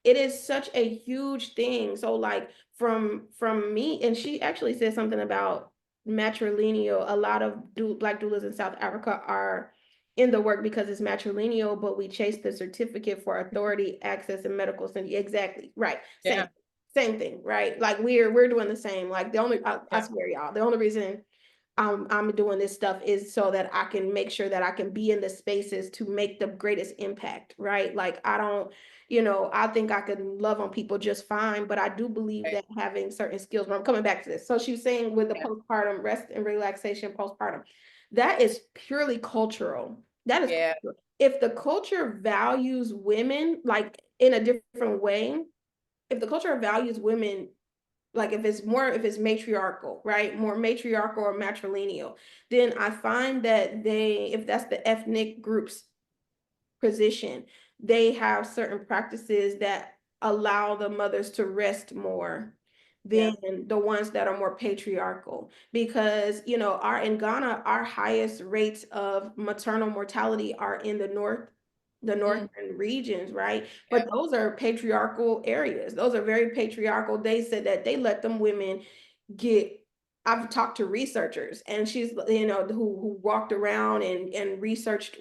It is such a huge thing. So like from me, and she actually said something about matrilineal. A lot of black doulas in South Africa are in the work because it's matrilineal, but we chase the certificate for authority, access, and medical center. Exactly. Right. Yeah. Same thing, right? Like we're doing the same. Like the only I Yeah. swear y'all, the only reason I'm doing this stuff is so that I can make sure that I can be in the spaces to make the greatest impact, right? Like I don't, I think I can love on people just fine, but I do believe Right. that having certain skills, but I'm coming back to this. So she was saying with the Yeah. postpartum rest and relaxation postpartum, that is purely cultural. That is Yeah. cultural. If the culture values women like in a different way, if the culture values women like if it's matriarchal, right? More matriarchal or matrilineal, then I find that if that's the ethnic group's position, they have certain practices that allow the mothers to rest more than Yeah. the ones that are more patriarchal. Because, our in Ghana, our highest rates of maternal mortality are in the Mm, northern regions, right? yeah. But those are patriarchal areas. Those are very patriarchal. They said that they let them women get I've talked to researchers and she's who walked around and researched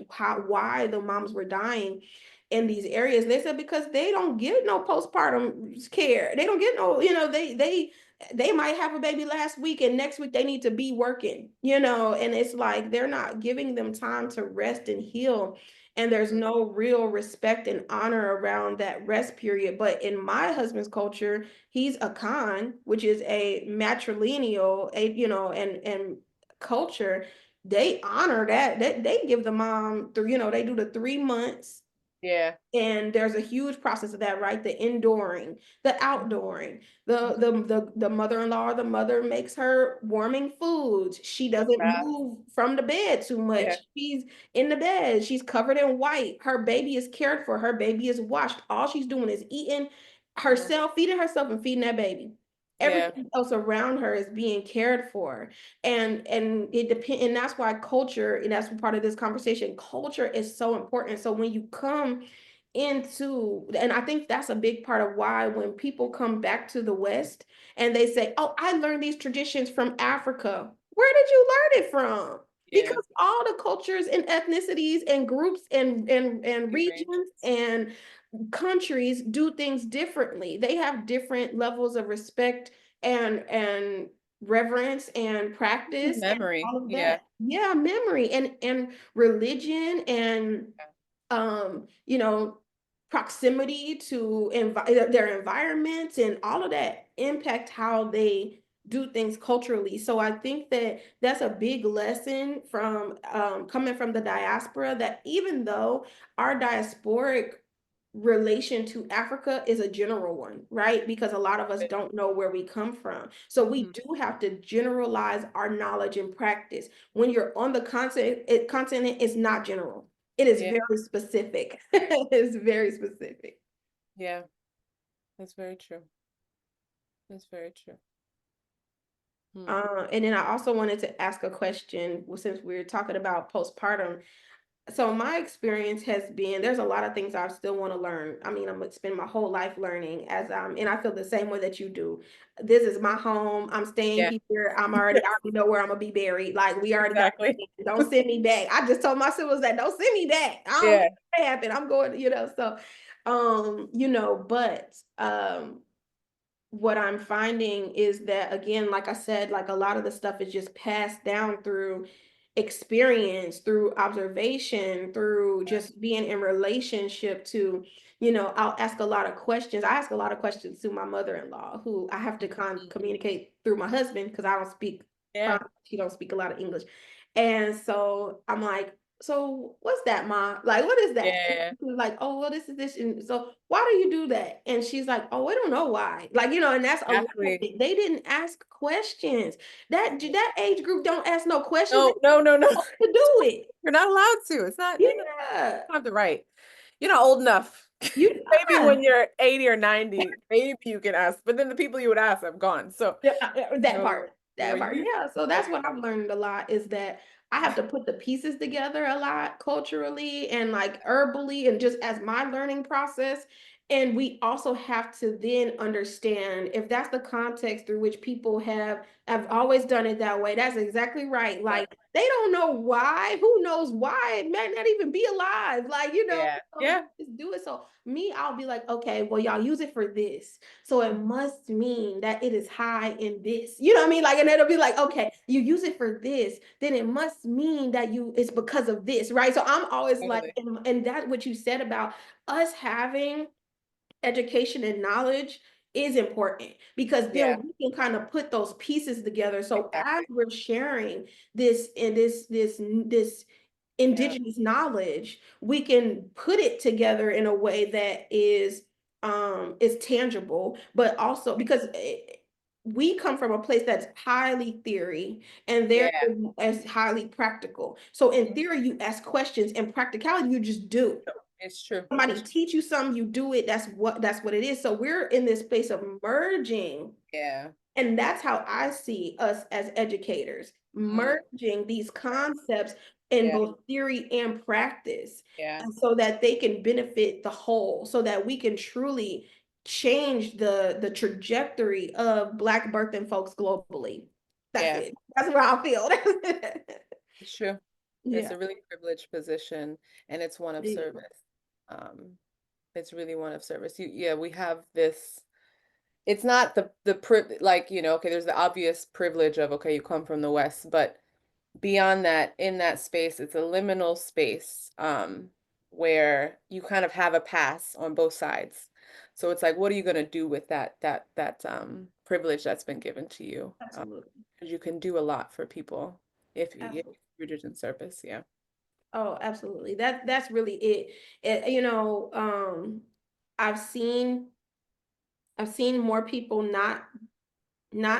why the moms were dying in these areas. They said because they don't get no postpartum care. They don't get no, they might have a baby last week and next week they need to be working, and it's like they're not giving them time to rest and heal. And there's Mm, no real respect and honor around that rest period. But in my husband's culture, he's a Khan, which is a matrilineal, and culture. They honor that they give the mom through, they do the 3 months, yeah. and there's a huge process of that, right? The indooring, the outdooring, the mother-in-law or the mother makes her warming foods. She Go doesn't fast. move from the bed too Yeah. much. She's in the bed. She's covered in white. Her baby is cared for. Her baby is washed. All she's doing is eating Yeah. herself, feeding herself and feeding that baby. Yeah. Everything else around her is being cared for. And it depends, and that's why culture, and that's part of this conversation. Culture is so important. So when you come into, and I think that's a big part of why when people come back to the West and they say, "Oh, I learned these traditions from Africa." Where did you learn it from? Yeah. Because all the cultures and ethnicities and groups and Big range. regions and countries do things differently. They have different levels of respect and reverence and practice and Memory. all of Yeah. that. Yeah, memory and religion and you know, proximity to their environments and all of that impact how they do things culturally. So I think that that's a big lesson from coming from the diaspora, that even though our diasporic relation to Africa is a general one, right? Because a lot of us But don't know where we come from. So we mhm, do have to generalize our knowledge and practice. When you're on the continent, it's not general. It is yeah, very specific. It's very specific. yeah, that's very true. That's very true. Hmm. And then I also wanted to ask a question, well, since we're talking about postpartum. So my experience has been, there's a lot of things I still want to learn. I mean, I'm gonna spend my whole life learning and I feel the same way that you do. This is my home. I'm staying Yeah, here. I already know where I'm gonna be buried. Like we already got, exactly. don't send me back. I just told my siblings that don't send me back. I don't Yeah, care what happened. I'm going, so but what I'm finding is that, again, like I said, like a lot of the stuff is just passed down through experience, through observation, through just being in relationship to, I'll ask a lot of questions. I ask a lot of questions to my mother-in-law, who I have to mhm, communicate through my husband because I don't speak yeah, fine. She don't speak a lot of English. And so I'm like, so what's that, Ma? Like, what is that? yeah, Like, oh, well, this is this. And so why do you do that? And she's like, oh, I don't know why. Like, and that's a lot of exactly. it. They didn't ask questions. That age group don't ask no questions. They No, no, no, no. to do it. You're not allowed to. It's not, no, no, you Yeah. don't have the right. You're not old enough. You Maybe are. when you're 80 or 90, maybe you can ask, but then the people you would ask have gone. So, Yeah, that no, part. no, That part. you, Yeah. So yeah, that's what I've learned a lot, is that I have to put the pieces together a lot culturally and like herbally and just as my learning process. And we also have to then understand, if that's the context through which people have always done it that way. That's exactly right. yeah, Like they don't know why. Who knows why? It might not even be alive. Like, yeah, so yeah, just do it. So me, I'll be like, okay, well, y'all use it for this. So it must mean that it is high in this. You know what I mean? Like, and it'll be like, okay, you use it for this, then it must mean that it's because of this, right? So I'm always like, totally. and that's what you said about us having education and knowledge is important, because then Yeah, we can kind of put those pieces together. So as exactly. we're sharing this Yeah, indigenous knowledge, we can put it together in a way that is tangible, but also because we come from a place that's highly theory and there yeah. is highly practical. So in Mhm. theory, you ask questions, in practicality, you just do. It's true. Somebody It's teach you something, you do it. That's what it is. So we're in this space of merging, yeah. and that's how I see us as educators, Mm, merging these concepts in yeah, both theory and practice, yeah, and so that they can benefit the whole, so that we can truly change the trajectory of Black birthing folks globally. That's yeah. it. That's where I feel. It's true. It's Yeah. a really privileged position, and it's one of Yeah. service. Um, it's really one of service. Yeah, we have this. It's not the like, okay, there's the obvious privilege of, okay, you come from the West, but beyond that, in that space, it's a liminal space, where you kind of have a pass on both sides. So it's like, what are you going to do with that privilege that's been given to you? Absolutely. 'Cause you can do a lot for people if Absolutely. you're rooted in service. Yeah. Oh, absolutely. That's really it. I've seen I've seen more people not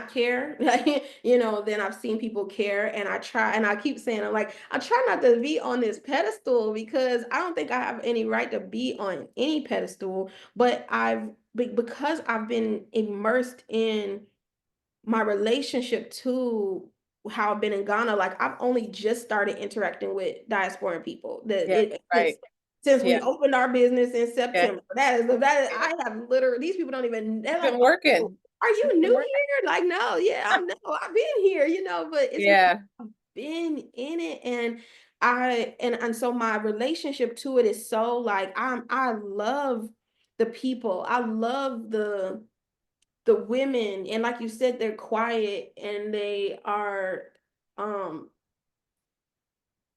care, like, than I've seen people care. And I keep saying, I'm like, I try not to be on this pedestal, because I don't think I have any right to be on any pedestal, but because I've been immersed in my relationship to how I've been in Ghana, like I've only just started interacting with diasporan people. That Yeah. it Right. since we Yeah. opened our business in Yeah. September. That is, Yeah. I have literally, these people don't even, they're It's like, been oh, working. are It's you been new working. here? Like, no, yeah, I'm no, I've been here, but it's because Yeah. I've been in it. And and so my relationship to it is so like, I love the people. I love the women. And like you said, they're quiet and they are, um,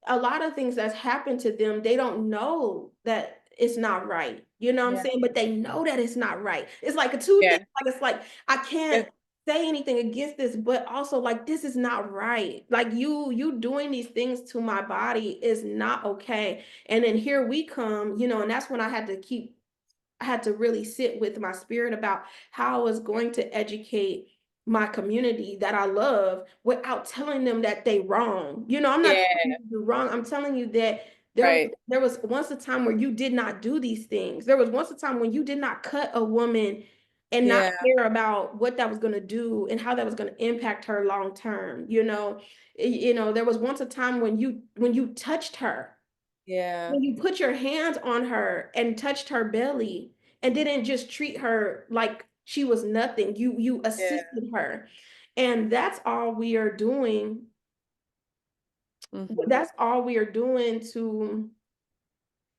a lot of things that's happened to them, they don't know that it's not right. You know what I'm Yeah. saying? But they know that it's not right. It's like a two things. Yeah. Like it's like I Yeah. can't say anything against this, but also like this is not right. Like you doing these things to my body is not okay. And then here we come, and that's when I had to really sit with my spirit about how I was going to educate my community that I love without telling them that they wrong. I'm not telling Yeah. you you're wrong. I'm telling you that there Right. there was once a time where you did not do these things. There was once a time when you did not cut a woman and not Yeah. care about what that was going to do and how that was going to impact her long term. There was once a time when you touched her, Yeah. when you put your hands on her and touched her belly and didn't just treat her like she was nothing, you Yeah. assisted her. And that's all we are doing. Hmm. That's all we are doing to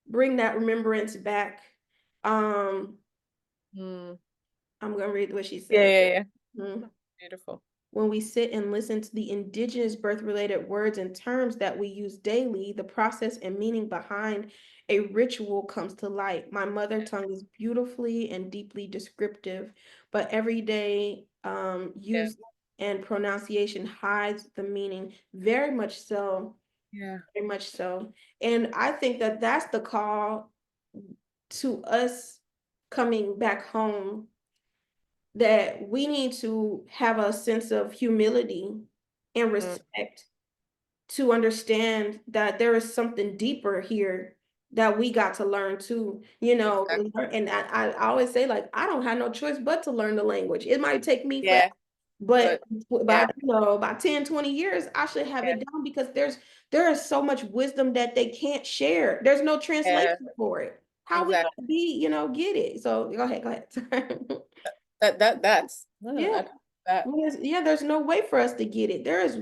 bring that remembrance back. um Mm. I'm gonna read what she Yeah. said. Yeah. Yeah. Mhm. Beautiful. When we sit and listen to the indigenous birth-related words and terms that we use daily, the process and meaning behind a ritual comes to light. My mother tongue is beautifully and deeply descriptive, but everyday Yeah. use and pronunciation hides the meaning. Very much so, Yeah. very much so. And I think that that's the call to us coming back home, that we need to have a sense of humility and Mm. respect to understand that there is something deeper here that we got to learn too, Exactly. and I always say, like, I don't have no choice but to learn the language. It might take me forever, Yeah. but But yeah. by 10, 20 years, I should have Yeah. it down, because there is so much wisdom that they can't share. There's no Yeah. translation for it. How we Exactly. gonna get it? So go ahead. Sorry. That's no, Yeah. that. Yeah, there's no way for us to get it. There is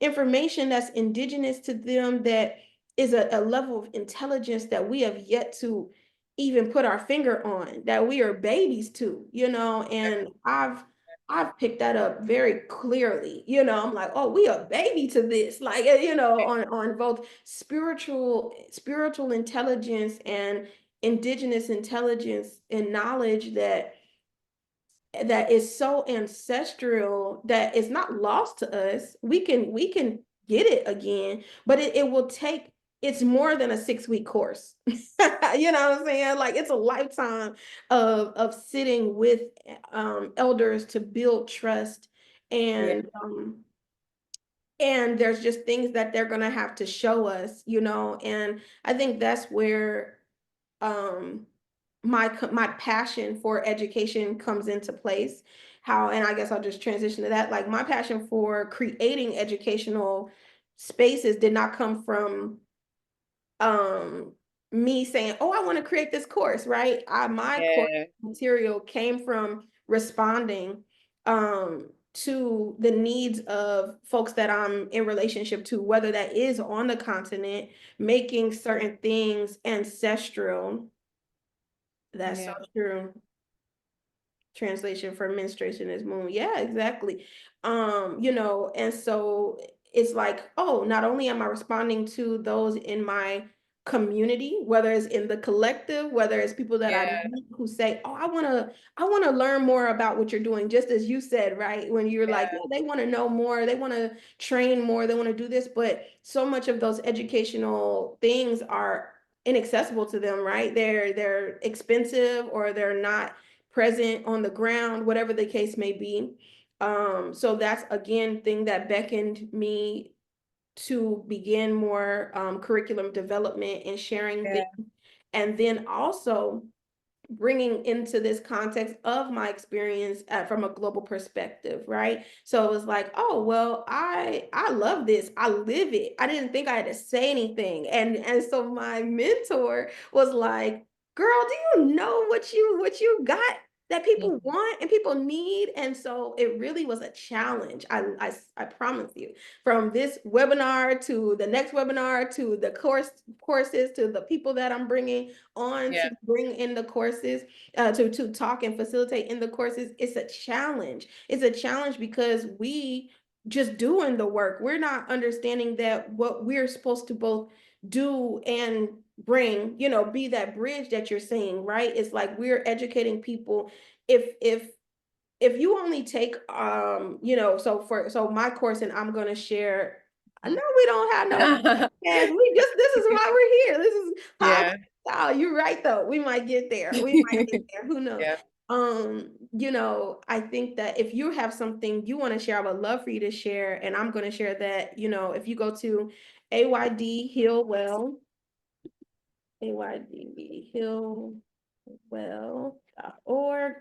information that's indigenous to them that is a level of intelligence that we have yet to even put our finger on, that we are babies to, and I've picked that up very clearly. I'm like, oh, we are baby to this, like, on both spiritual intelligence and indigenous intelligence and knowledge that is so ancestral that it's not lost to us. We can get it again, but it will take, it's more than a 6-week course. You know what I'm saying? Like, it's a lifetime of sitting with elders to build trust. Yeah. And there's just things that they're gonna have to show us, and I think that's where um my passion for education comes into place. How, and I guess I'll just transition to that. Like, my passion for creating educational spaces did not come from um me saying, oh, I want to create this course, right? My course Yeah. material came from responding to the needs of folks that I'm in relationship to, whether that is on the continent, making certain things ancestral. That's so Yeah. true. Translation for menstruation is moon. Yeah, exactly. And so it's like, oh, not only am I responding to those in my community, whether it's in the collective, whether it's people that I Yeah. meet who say, oh, I want to learn more about what you're doing, just as you said, right? When you're like, Yeah. yeah, they want to know more, they want to train more, they want to do this, but so much of those educational things are inaccessible to them, right? They're expensive, or they're not present on the ground, whatever the case may be. So that's again thing that beckoned me to begin more curriculum development and sharing things. Yeah. And then also bringing into this context of my experience from a global perspective, right? So it was like, oh well, I love this, I live it. I didn't think I had to say anything, and so my mentor was like, girl, do you know what you got that people Mhm. want and people need? And so it really was a challenge. I promise you, from this webinar to the next webinar to the courses to the people that I'm bringing on Yeah. to bring in the courses, to talk and facilitate in the courses, it's a challenge. It's a challenge because we just doing the work. We're not understanding that what we're supposed to both do and bring, be that bridge that you're saying, right? It's like we're educating people. If you only take so my course, and I'm going to share. I know Mhm. we don't have no podcast. We just This is why we're here. This is how Yeah. Oh, you're right though. We might get there. We might get there. Who knows? Yeah. I think that if you have something you want to share, I would love for you to share. And I'm going to share that, if you go to AYD Healwell, AYDHealwell.org.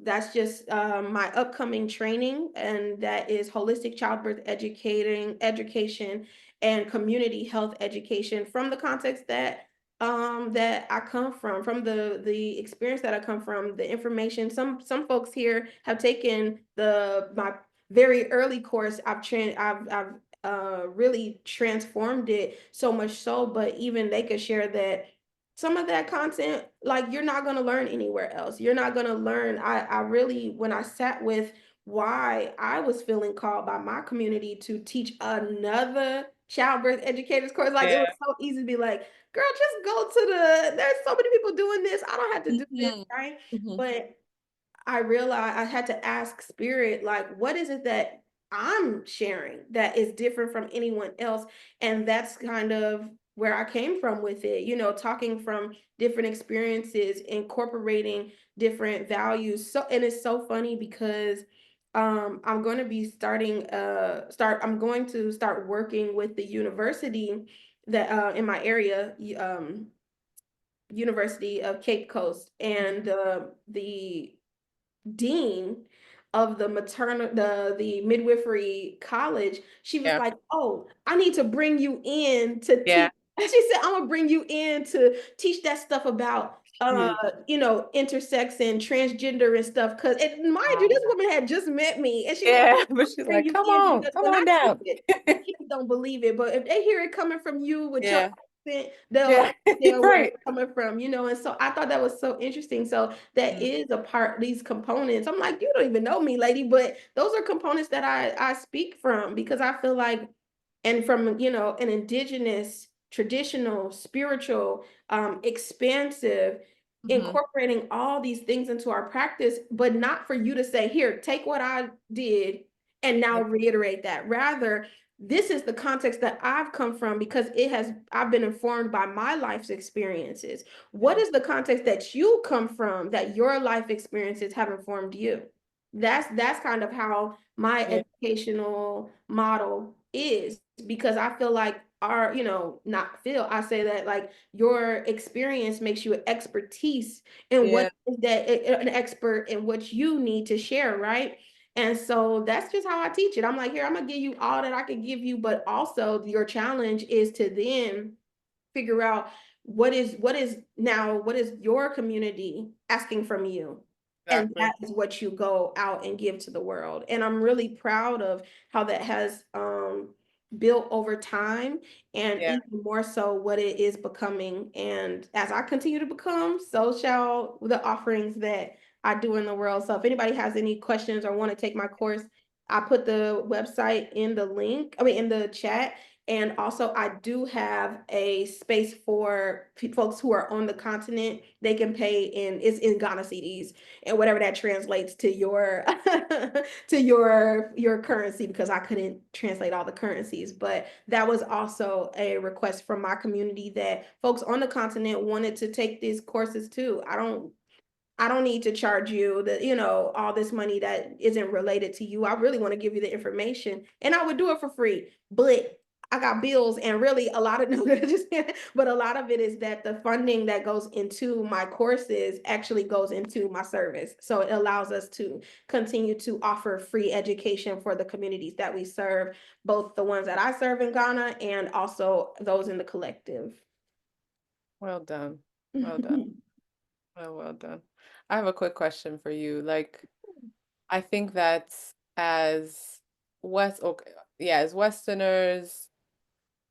That's just my upcoming training, and that is holistic childbirth education and community health education from the context that I come from the experience that I come from, the information. Some folks here have taken my very early course. I've really transformed it so much so, but even they could share that some of that content, like, you're not going to learn anywhere else. You're not going to learn. I really, when I sat with why I was feeling called by my community to teach another childbirth educators course, like, it was Yeah. so easy to be like, girl, just go to there's so many people doing this, I don't have to do this, Mhm. right? Mhm. But I realized I had to ask spirit, like, what is it that I'm sharing that is different from anyone else? And that's kind of where I came from with it, talking from different experiences, incorporating different values. So, and it's so funny because I'm going to be I'm going to start working with the university that in my area, University of Cape Coast, and the dean of the maternal the midwifery college. She was Yeah. like, oh, I need to bring you in to Yeah. teach. She said, I'm gonna bring you in to teach that stuff about Huge. intersex and transgender and stuff. Cause, and mind you, Wow. this woman had just met me, and she was like, Yeah, I'm but she's bring like, you "Come in on, because come when I on teach down." it, the kids don't believe it, but if they hear it coming from you with your Yeah. accent, they'll Yeah. understand where Right. it's coming from, and so I thought that was so interesting. So that Mm. is a part, these components. I'm like, you don't even know me, lady, but those are components that I speak from, because I feel like, and from, an indigenous, traditional, spiritual, expansive, Mhm. incorporating all these things into our practice, but not for you to say, here, take what I did and now Yeah. reiterate that. Rather, this is the context that I've come from, because I've been informed by my life's experiences. What Yeah. is the context that you come from, that your life experiences have informed you? That's kind of how my Yeah. educational model is, because I feel like not feel, I say that, like, your experience makes you an expertise in what Yeah. is that an expert in what you need to share, right? And so that's just how I teach it. I'm like, here, I'm gonna give you all that I can give you, but also your challenge is to then figure out what is your community asking from you, and Exactly. that is what you go out and give to the world. And I'm really proud of how that has built over time, and Yeah. even more so what it is becoming. And as I continue to become, so shall the offerings that I do in the world. So if anybody has any questions or want to take my course, I put the website in the link, I mean, in the chat. And also, I do have a space for folks who are on the continent. They can pay it's in Ghana cedis, and whatever that translates to your to your currency, because I couldn't translate all the currencies. But that was also a request from my community, that folks on the continent wanted to take these courses too. I don't need to charge you all this money that isn't related to you. I really want to give you the information, and I would do it for free. But I got bills, and really a lot of no, just but a lot of it is that the funding that goes into my courses actually goes into my service. So it allows us to continue to offer free education for the communities that we serve, both the ones that I serve in Ghana and also those in the collective. Well done. Well done. Well done. I have a quick question for you. Like, I think that as okay, yeah, as Westerners,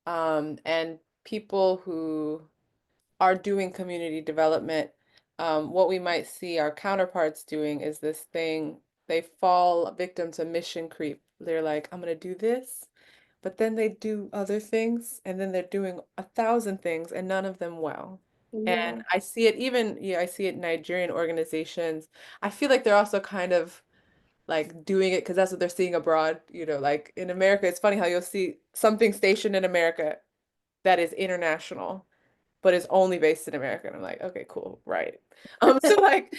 and people who are doing community development, what we might see our counterparts doing is this thing, they fall victim to mission creep. They're like, I'm gonna do this, but then they do other things, and then they're doing 1,000 things, and none of them well. And Yeah. I see it even, yeah, I see it in Nigerian organizations. I feel like they're also kind of like doing it because that's what they're seeing abroad. Like in America, it's funny how you'll see something stationed in America that is international, but is only based in America. And I'm like, okay, cool, right. So like,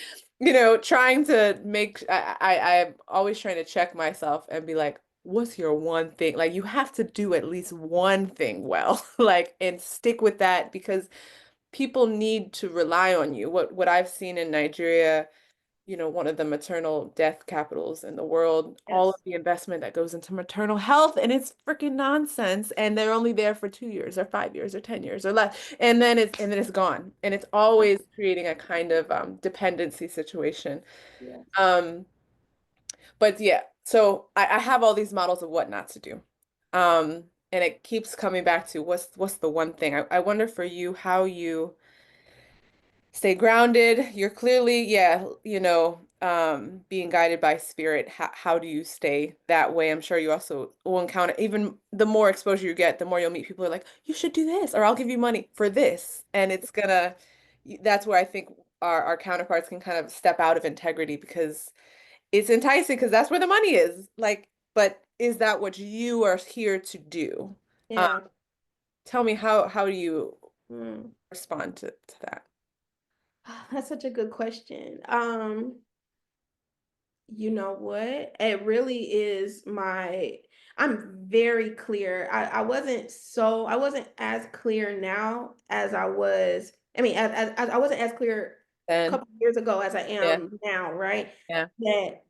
trying to I'm always trying to check myself and be like, what's your one thing? Like you have to do at least one thing well, like, and stick with that because people need to rely on you. What I've seen in Nigeria, one of the maternal death capitals in the world, all of Yes. the investment that goes into maternal health, and it's freaking nonsense. And they're only there for 2 years or 5 years or 10 years or less. And then it's gone. And it's always creating a kind of dependency situation. Yes. Um, but yeah, so I have all these models of what not to do. And it keeps coming back to what's the one thing. I wonder for you how you stay grounded. You're clearly, yeah, being guided by spirit. How do you stay that way? I'm sure you also will encounter, even the more exposure you get, the more you'll meet people who are like, you should do this, or I'll give you money for this. And that's where I think our counterparts can kind of step out of integrity because it's enticing because that's where the money is. Like, but is that what you are here to do? Um, Yeah. Tell me how do you Mm. respond to that? That's such a good question. You know what? It really is I'm very clear. I wasn't as clear now as I was. I mean, as I wasn't as clear a Then, couple of years ago as I yeah, am now, right? yeah. That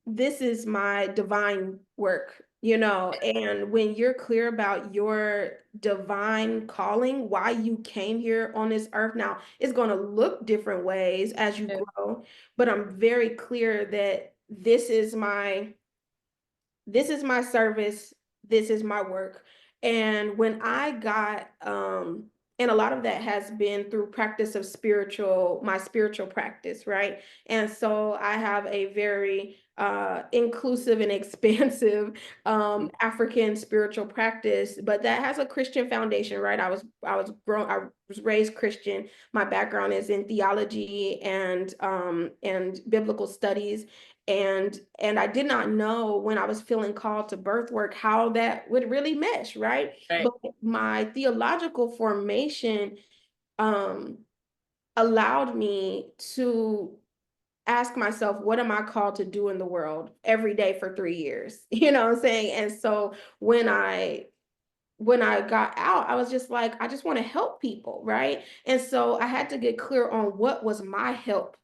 this is my divine work, and when you're clear about your divine calling, why you came here on this earth, now it's going to look different ways as you Yeah. grow, but I'm very clear that this is my service, this is my work. And when I got and a lot of that has been through practice of my spiritual practice, right? And so I have a very inclusive and expansive African spiritual practice, but that has a Christian foundation, right? I was raised Christian. My background is in theology and biblical studies, and I did not know when I was feeling called to birth work how that would really mesh, right? Right. But my theological formation um allowed me to ask myself, what am I called to do in the world every day for 3 years? You know what I'm saying? And so when I got out, I was just like, I just want to help people, right? And so I had to get clear on what was my help.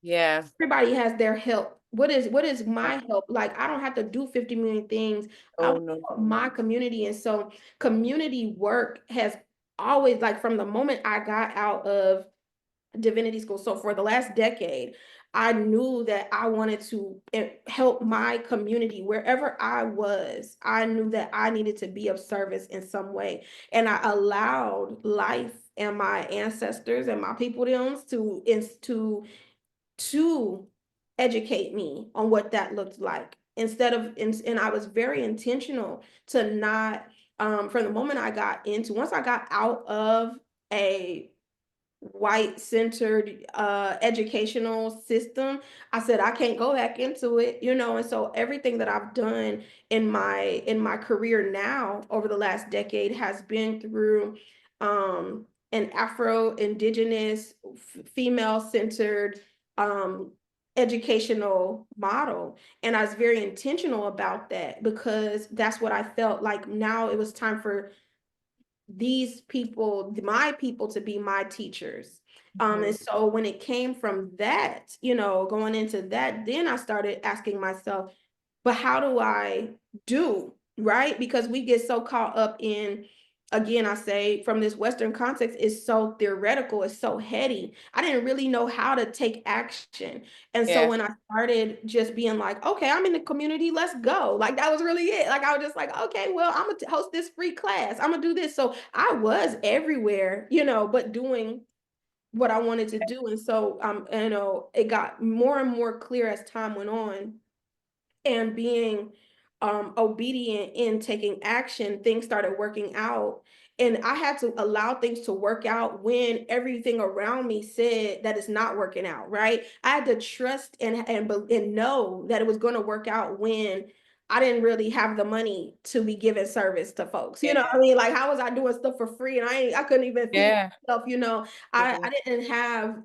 Yeah. Everybody has their help. What is my help? Like, I don't have to do 50 million things. I Oh want no, to help no, no. my community. And so community work has always, like, from the moment I got out of divinity school. So for the last decade, I knew that I wanted to help my community wherever I was. I knew that I needed to be of service in some way. And I allowed life and my ancestors and my people to educate me on what that looked like and I was very intentional to not from the moment once I got out of a white centered educational system, I said I can't go back into it, and so everything that I've done in my career now over the last decade has been through an Afro Indigenous female centered um educational model. And I was very intentional about that because that's what I felt like now it was time for these people, my people, to be my teachers. And Mhm. so when it came from that, going into that, then I started asking myself, but how do I do, right? Because we get so caught up in, again, I say from this Western context, it's so theoretical, it's so heady. I didn't really know how to take action. And so Yeah. when I started just being like, okay, I'm in the community, let's go. Like that was really it. Like I was just like, okay, well, I'm gonna host this free class. I'm gonna do this. So I was everywhere, but doing what I wanted to do. And so it got more and more clear as time went on and being obedient in taking action, things started working out. And I had to allow things to work out when everything around me said that it's not working out, right? I had to trust and know that it was going to work out when I didn't really have the money to be giving service to folks. You know Yeah. what I mean? Like, how was I doing stuff for free and I couldn't even feed Yeah. myself, I Mhm. didn't have,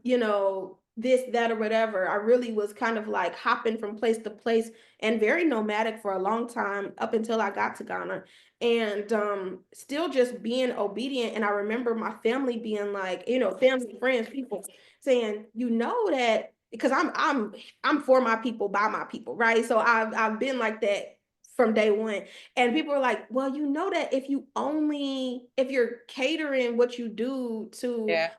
this, that, or whatever. I really was kind of like hopping from place to place and very nomadic for a long time up until I got to Ghana, and still just being obedient. And I remember my family being like, family, friends, people saying, that because I'm for my people, by my people, right? So I've been like that from day one. And people are like, well, that if you're catering what you do to Yeah.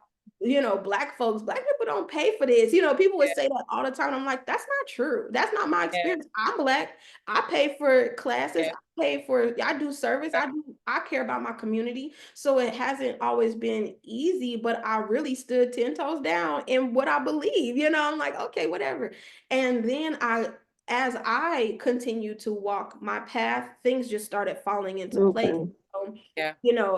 black folks, black people don't pay for this. People would Yeah. say that all the time. I'm like, that's not true. That's not my Yeah. experience. I'm black. I pay for classes. Yeah. I do service. I care about my community. So it hasn't always been easy, but I really stood 10 toes down in what I believe. I'm like, okay, whatever. And then as I continued to walk my path, things just started falling into place. Okay. So, Yeah.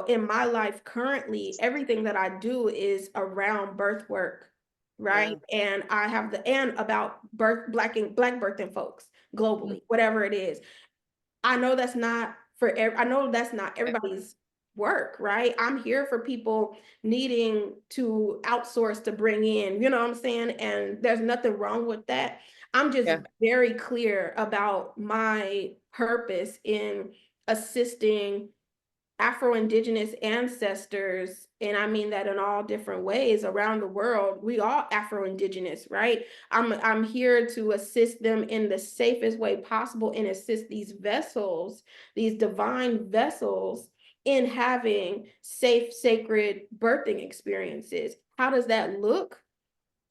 in my life currently, everything that I do is around birth work, right? Yeah. And I have and about black birthing folks Mhm. globally, whatever it is. I know that's not I know that's not Yeah. everybody's work, right? I'm here for people needing to outsource to bring in, you know what I'm saying? And there's nothing wrong with that. I'm just Yeah. very clear about my purpose in assisting Afro-Indigenous ancestors, and I mean that in all different ways around the world. We all Afro-Indigenous, right? I'm here to assist them in the safest way possible and assist these vessels, these divine vessels, in having safe, sacred birthing experiences. How does that look?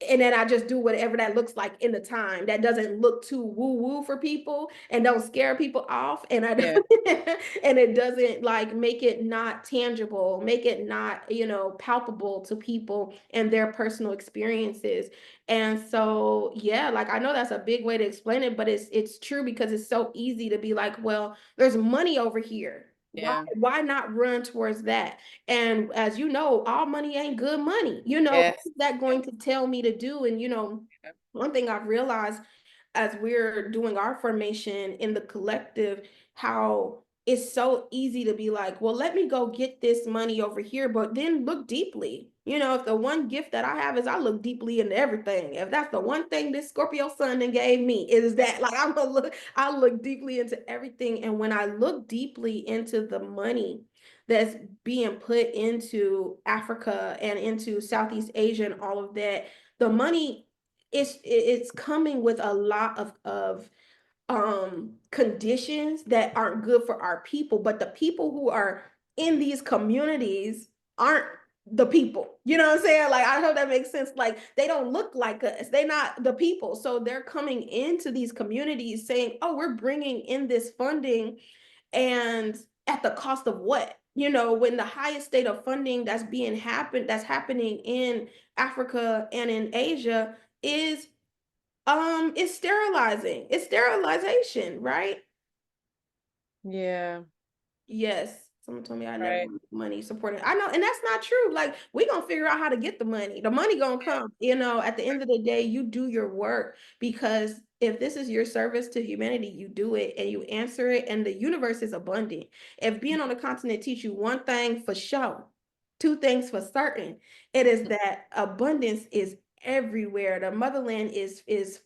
And then I just do whatever that looks like in the time that doesn't look too woo woo for people and don't scare people off. And I Yeah. don't, and it doesn't like make it not tangible, make it not, palpable to people and their personal experiences. And so, yeah, like I know that's a big way to explain it, but it's true because it's so easy to be like, well, there's money over here. Why, Yeah. why not run towards that? And as you know, all money ain't good money. What Yes. is that Yeah. going to tell me to do? And one thing I've realized as we're doing our formation in the collective, how it's so easy to be like, well, let me go get this money over here, but then look deeply. If the one gift that I have is I look deeply into everything. If that's the one thing this Scorpio sun then gave me, is that like I look deeply into everything. And when I look deeply into the money that's being put into Africa and into Southeast Asia and all of that, the money it's coming with a lot of conditions that aren't good for our people, but the people who are in these communities aren't the people. You know what I'm saying? Like I hope that makes sense. Like they don't look like us. They're not the people. So they're coming into these communities saying, "Oh, we're bringing in this funding and at the cost of what?" When the highest state of funding that's happening in Africa and in Asia is sterilizing. It's sterilization, right? Yeah. Yes. Someone told me I never Right. want money supporting. I know, and that's not true. Like we gonna figure out how to get the money. The money gonna Yeah. come. At the end of the day, you do your work because if this is your service to humanity, you do it and you answer it, and the universe is abundant. If being on the continent teach you one thing for sure, two things for certain, it is that abundance is everywhere. The motherland is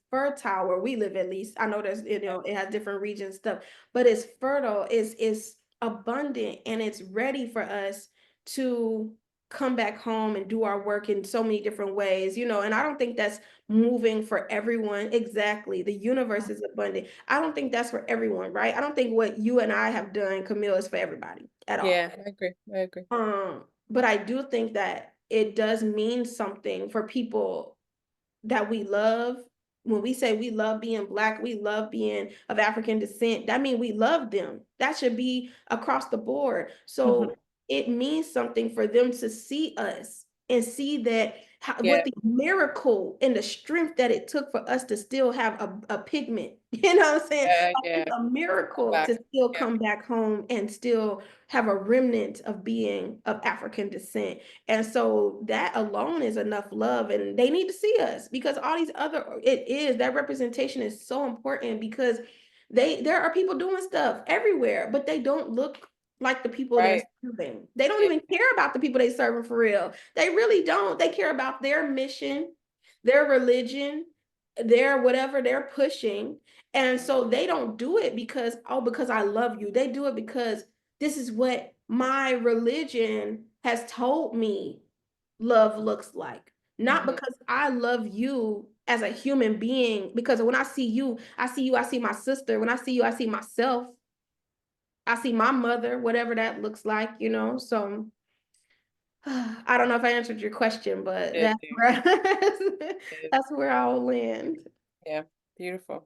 fertile where we live, at least. I know there's, it has different regions stuff, but it's fertile, it's abundant, and it's ready for us to come back home and do our work in so many different ways, and I don't think that's moving for everyone. Exactly. The universe is abundant. I don't think that's for everyone, right? I don't think what you and I have done, Camille, is for everybody at all. Yeah, I agree. I agree. But I do think that it does mean something for people that we love. When we say we love being Black, we love being of African descent, that means we love them. That should be across the board. Mhm. So it means something for them to see us and see that Yeah, what the miracle and the strength that it took for us to still have a pigment. You know what I'm saying? yeah, Like, yeah. it's a Come miracle back. to still Yeah, come back home and still have a remnant of being of African descent. And so that alone is enough love, and they need to see us, because all these other, it is, that representation is so important, because there are people doing stuff everywhere, but they don't look like the people they're right. serving. They don't Yeah, even care about the people they serving for real. They really don't. They care about their mission, their religion, their whatever they're pushing. And so they don't do it because, oh, because I love you. They do it because this is what my religion has told me love looks like. Not mhm. because I love you as a human being, because when I see you, I see my sister. When I see you, I see myself. I see my mother, whatever that looks like. So I don't know if I answered your question, but Did that's do. where Did. that's where I'll land. Yeah, beautiful.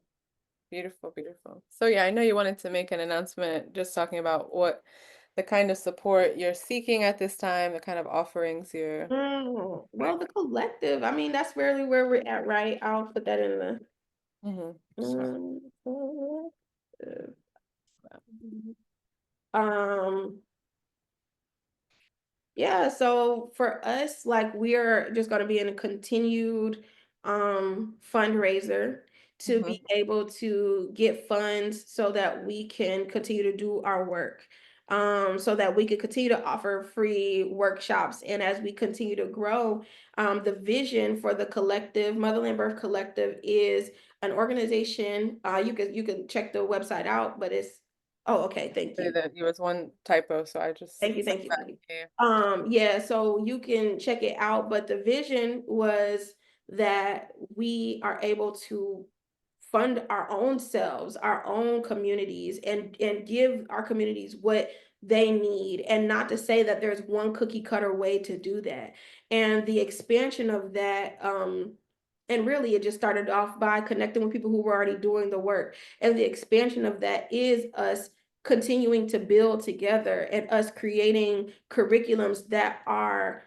Beautiful, beautiful. So yeah, I know you wanted to make an announcement just talking about what the kind of support you're seeking at this time, the kind of offerings you're putting Well, the collective, I mean, that's really where we're at, right? I'll put that in the Sure. collective. Um, Yeah, so for us, like, we're just going to be in a continued fundraiser to Mhm. be able to get funds so that we can continue to do our work. So that we can continue to offer free workshops. And as we continue to grow, the vision for the collective, Motherland Birth Collective, is an organization. You can check the website out, but it's, oh, okay, thank you. There was one typo, so I just Thank you, sent thank you, back. thank you. Yeah. Yeah, so you can check it out, but the vision was that we are able to fund our own selves, our own communities, and give our communities what they need, and not to say that there's one cookie cutter way to do that. And the expansion of that, and really it just started off by connecting with people who were already doing the work. And the expansion of that is us continuing to build together and us creating curriculums that are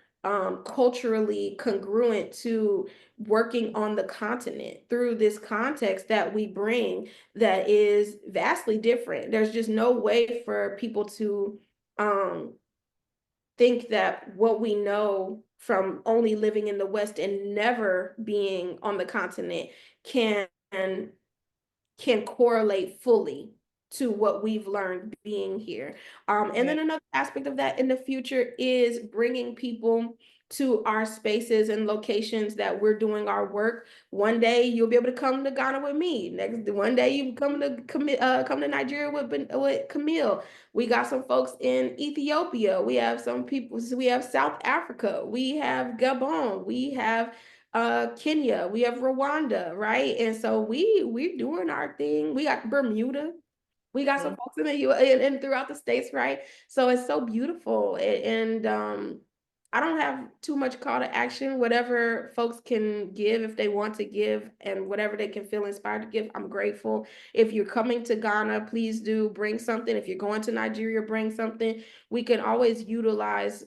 culturally congruent to working on the continent through this context that we bring, that is vastly different. There's just no way for people to um, think that what we know from only living in the West and never being on the continent can can correlate fully to what we've learned being here. And Yeah. then another aspect of that in the future is bringing people to our spaces and locations that we're doing our work. One day you'll be able to come to Ghana with me. Next one day you come to Nigeria with Camille. We got some folks in Ethiopia. We have some people. We have South Africa. We have Gabon. We have Kenya, we have Rwanda, right? And so we're doing our thing. We got Bermuda, we got some Mhm. folks in the U and throughout the states, right? So it's so beautiful. And I don't have too much call to action. Whatever folks can give if they want to give, and whatever they can feel inspired to give, I'm grateful. If you're coming to Ghana, please do bring something. If you're going to Nigeria, bring something. We can always utilize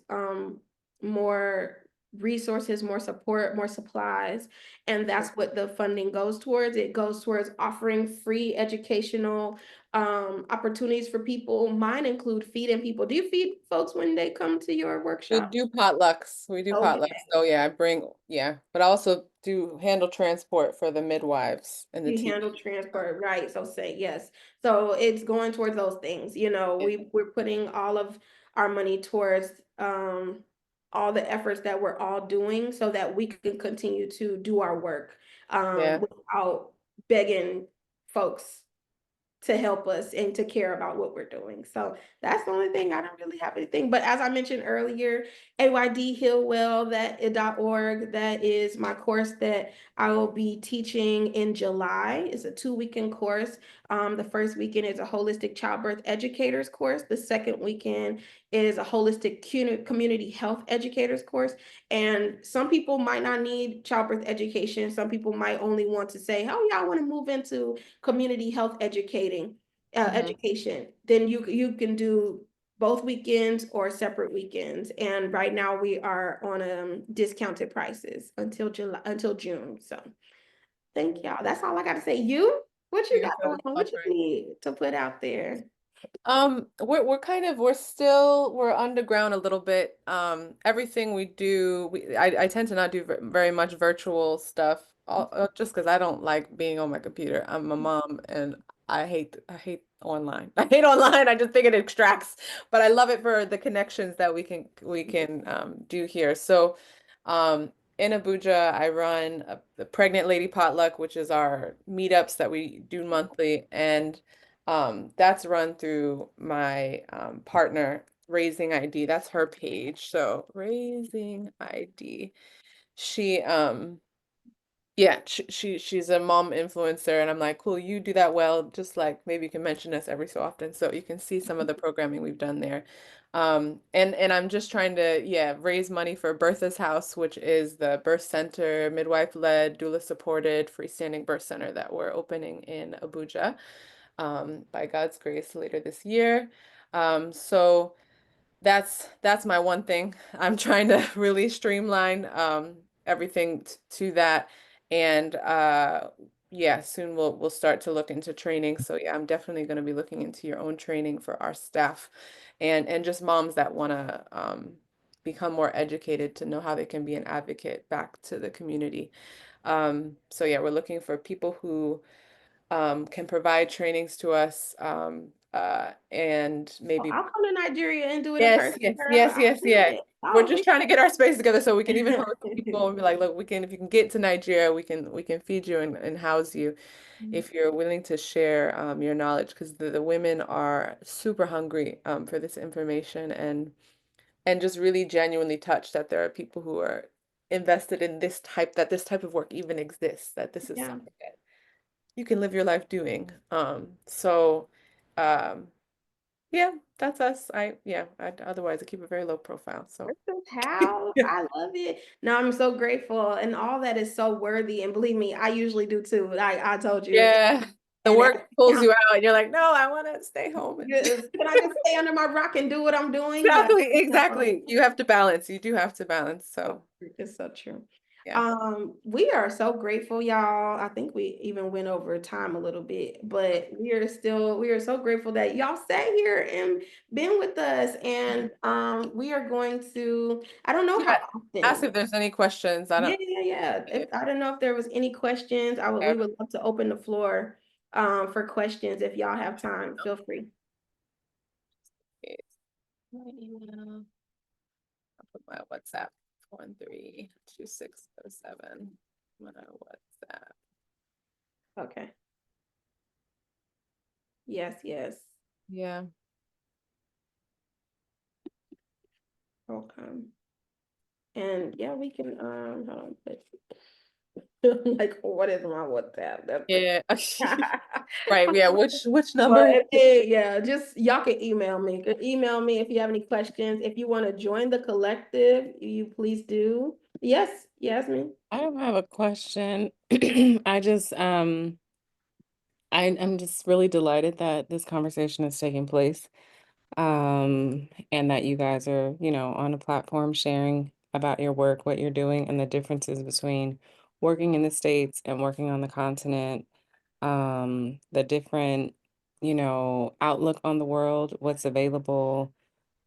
more resources, more support, more supplies. And that's what the funding goes towards. It goes towards offering free educational opportunities for people. Mine include feeding people. Do you feed folks when they come to your We workshop? do potlucks. We do potlucks. Okay. So yeah, I bring yeah, but I also do handle transport for the midwives and the You teachers. handle transport, right? So say yes. So it's going towards those things. Yeah. We're putting all of our money towards all the efforts that we're all doing so that we can continue to do our work Yeah. without begging folks to help us and to care about what we're doing. So that's the only thing. I don't really have anything. But as I mentioned earlier, AYD that that is my course that I will be teaching in July. It's a 2 weekend course. The first weekend is a holistic childbirth educators course. The second weekend is a holistic community health educators course. And some people might not need childbirth education. Some people might only want to say, oh, yeah, I want to move into community health Mhm. education. Then you can do both weekends or separate weekends. And right now we are on discounted prices until June. So thank y'all. That's all I got to say. What you You're got so going on? What you welcome. need to put out there? We're kind of we're underground a little bit. Everything we do, I tend to not do very much virtual stuff, just because I don't like being on my computer. I'm a mom and I hate online. I hate online. I just think it extracts, but I love it for the connections that we can do here. So, in Abuja, I run the Pregnant Lady Potluck, which is our meetups that we do monthly, and that's run through my partner, Raising ID. That's her page. So Raising ID. She yeah, she's a mom influencer, and I'm like, cool, you do that well. Just like maybe you can mention us every so often so you can see some of the programming we've done there. And I'm just trying to, yeah, raise money for Bertha's House, which is the birth center, midwife-led, doula-supported, freestanding birth center that we're opening in Abuja, by God's grace later this year. So that's my one thing. I'm trying to really streamline everything to that. And yeah, soon we'll start to look into training. So yeah, I'm definitely going to be looking into your own training for our staff and just moms that want to become more educated to know how they can be an advocate back to the community. So yeah, we're looking for people who can provide trainings to us, and Oh, maybe. I'll come to Nigeria and do it in Yes, person, yes, girl. yes, I'll yes, do yeah. it. We're Oh, just trying to get our space together so we can even host people we. and be like, look, we can, if you can get to Nigeria, we can feed you and house you if you're willing to share your knowledge, because the women are super hungry for this information and just really genuinely touched that there are people who are invested in that this type of work even exists, that this is Yeah. something that you can live your life doing. So um yeah, that's us. Otherwise I keep a very low profile. So This is how I love it. No, I'm so grateful, and all that is so worthy. And believe me, I usually do too. I told you, yeah, the and work pulls you out and you're like, no, I want to stay home and can I just stay under my rock and do what I'm doing? But exactly, exactly. You have to balance. You do have to balance. So it's so true. yeah. We are so grateful, y'all. I think we even went over time a little bit, but we are so grateful that y'all sat here and been with us. And we are going to, I don't know Yeah. how Ask often. if there's any questions. I Yeah, don't. yeah, yeah. Yeah. I don't know if there was any questions. We would love to open the floor for questions if y'all have time. Feel free. Okay. My email. I'll put my WhatsApp 132607. My WhatsApp. Okay. Yes, yes. Yeah. Okay. And yeah, we can hold on, but like what is my WhatsApp? That's the Yeah. Right. Yeah. Which well, number? yeah, just y'all can email me. Email me if you have any questions. If you want to join the collective, you please do. Yes, Yasmin. I don't have a question. I just I'm just really delighted that this conversation is taking place. And that you guys are, on a platform sharing about your work, what you're doing, and the differences between working in the States and working on the continent, the different, outlook on the world, what's available,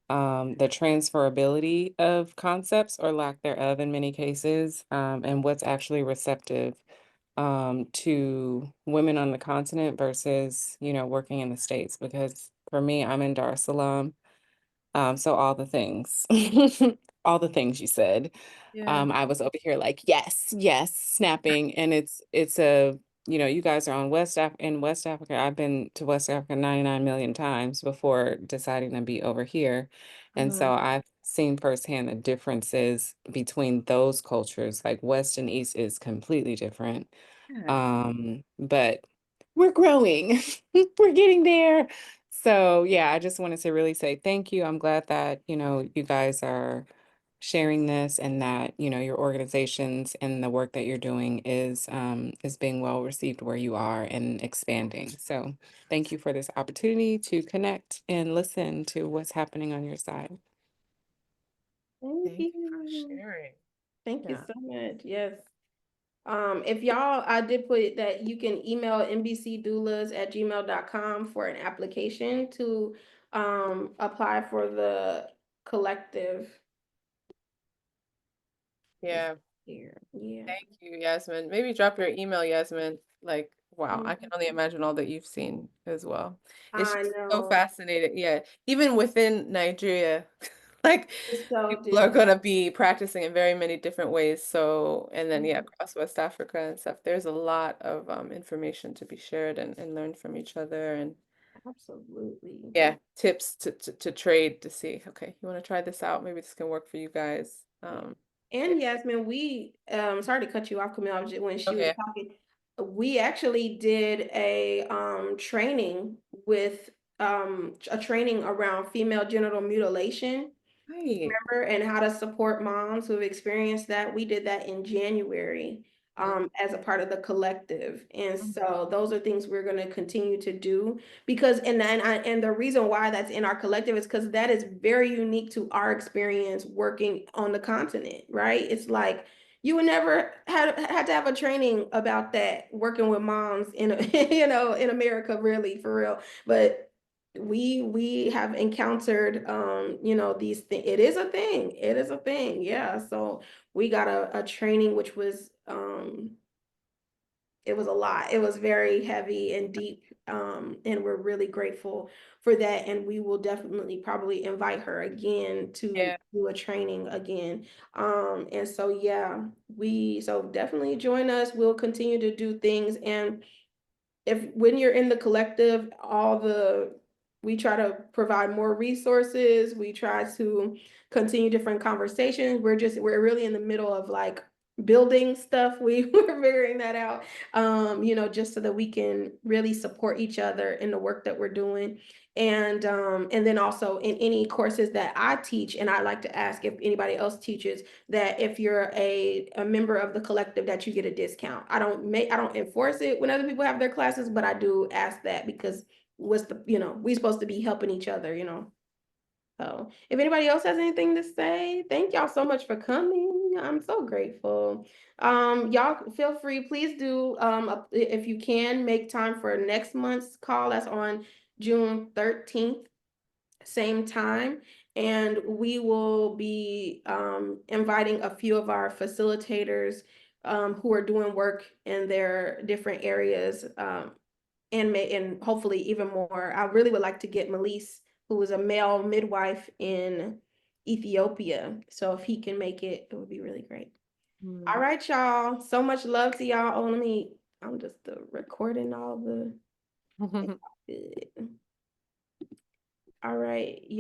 the transferability of concepts or lack thereof in many cases, and what's actually receptive to women on the continent versus, working in the States. Because for me, I'm in Dar es Salaam, so all the things. all the things you said. Yeah. I was over here like, yes, yes, snapping. And it's a, you guys are on in West Africa. I've been to West Africa 99 million times before deciding to be over here. And so I've seen firsthand the differences between those cultures. Like West and East is completely different. Yeah. But we're growing. We're getting there. So yeah, I just wanted to really say thank you. I'm glad that, you guys are sharing this and that, your organizations and the work that you're doing is being well received where you are and expanding. So thank you for this opportunity to connect and listen to what's happening on your side. Thank Thank you for you. sharing. Thank you Yeah. so much. Yes. If y'all, I did put that you can email nbcdoulas@gmail.com for an application to apply for the collective Yeah. here. Yeah. Thank you, Yasmin. Maybe drop your email, Yasmin. Like, wow, I can Mhm. only imagine all that you've seen as well. It's I just so know. fascinating. Yeah. Even within Nigeria, like It's so people are different. gonna be practicing in very many different ways. So, and then yeah, Mhm. across West Africa and stuff, there's a lot of information to be shared and learn from each other and Absolutely. yeah, tips to trade to see, okay, you want to try this out? Maybe this can work for you guys. Yeah. Yeah. And Yasmin, we sorry to cut you off, Camille, when she was Okay. talking. We actually did a training with a training around female genital mutilation. Right. Remember, and how to support moms who have experienced that. We did that in January as a part of the collective. And so those are things we're going to continue to do because and the reason why that's in our collective is because that is very unique to our experience working on the continent, right? It's like you would never had to have a training about that working with moms in in America, really, for real. But we have encountered these things. It is a thing. It is a thing. Yeah. So we got a training which was it was a lot. It was very heavy and deep. And we're really grateful for that. And we will definitely probably invite her again to Yeah. do a training again. And so yeah, so definitely join us. We'll continue to do things. And if when you're in the collective, we try to provide more resources. We try to continue different conversations. We're really in the middle of like building stuff. We're figuring that out, just so that we can really support each other in the work that we're doing. And then also in any courses that I teach, and I like to ask if anybody else teaches, that if you're a member of the collective that you get a discount. I don't enforce it when other people have their classes, but I do ask that because we supposed to be helping each other. So if anybody else has anything to say, thank y'all so much for coming. I'm so grateful. Y'all feel free, please do if you can make time for next month's call. That's on June 13th, same time. And we will be inviting a few of our facilitators who are doing work in their different areas and hopefully even more. I really would like to get Melise, who is a male midwife in Ethiopia. So if he can make it, it would be really great. All right, y'all. So much love to y'all. Oh, I'm just recording all the. Mm. Good. All right, y'all.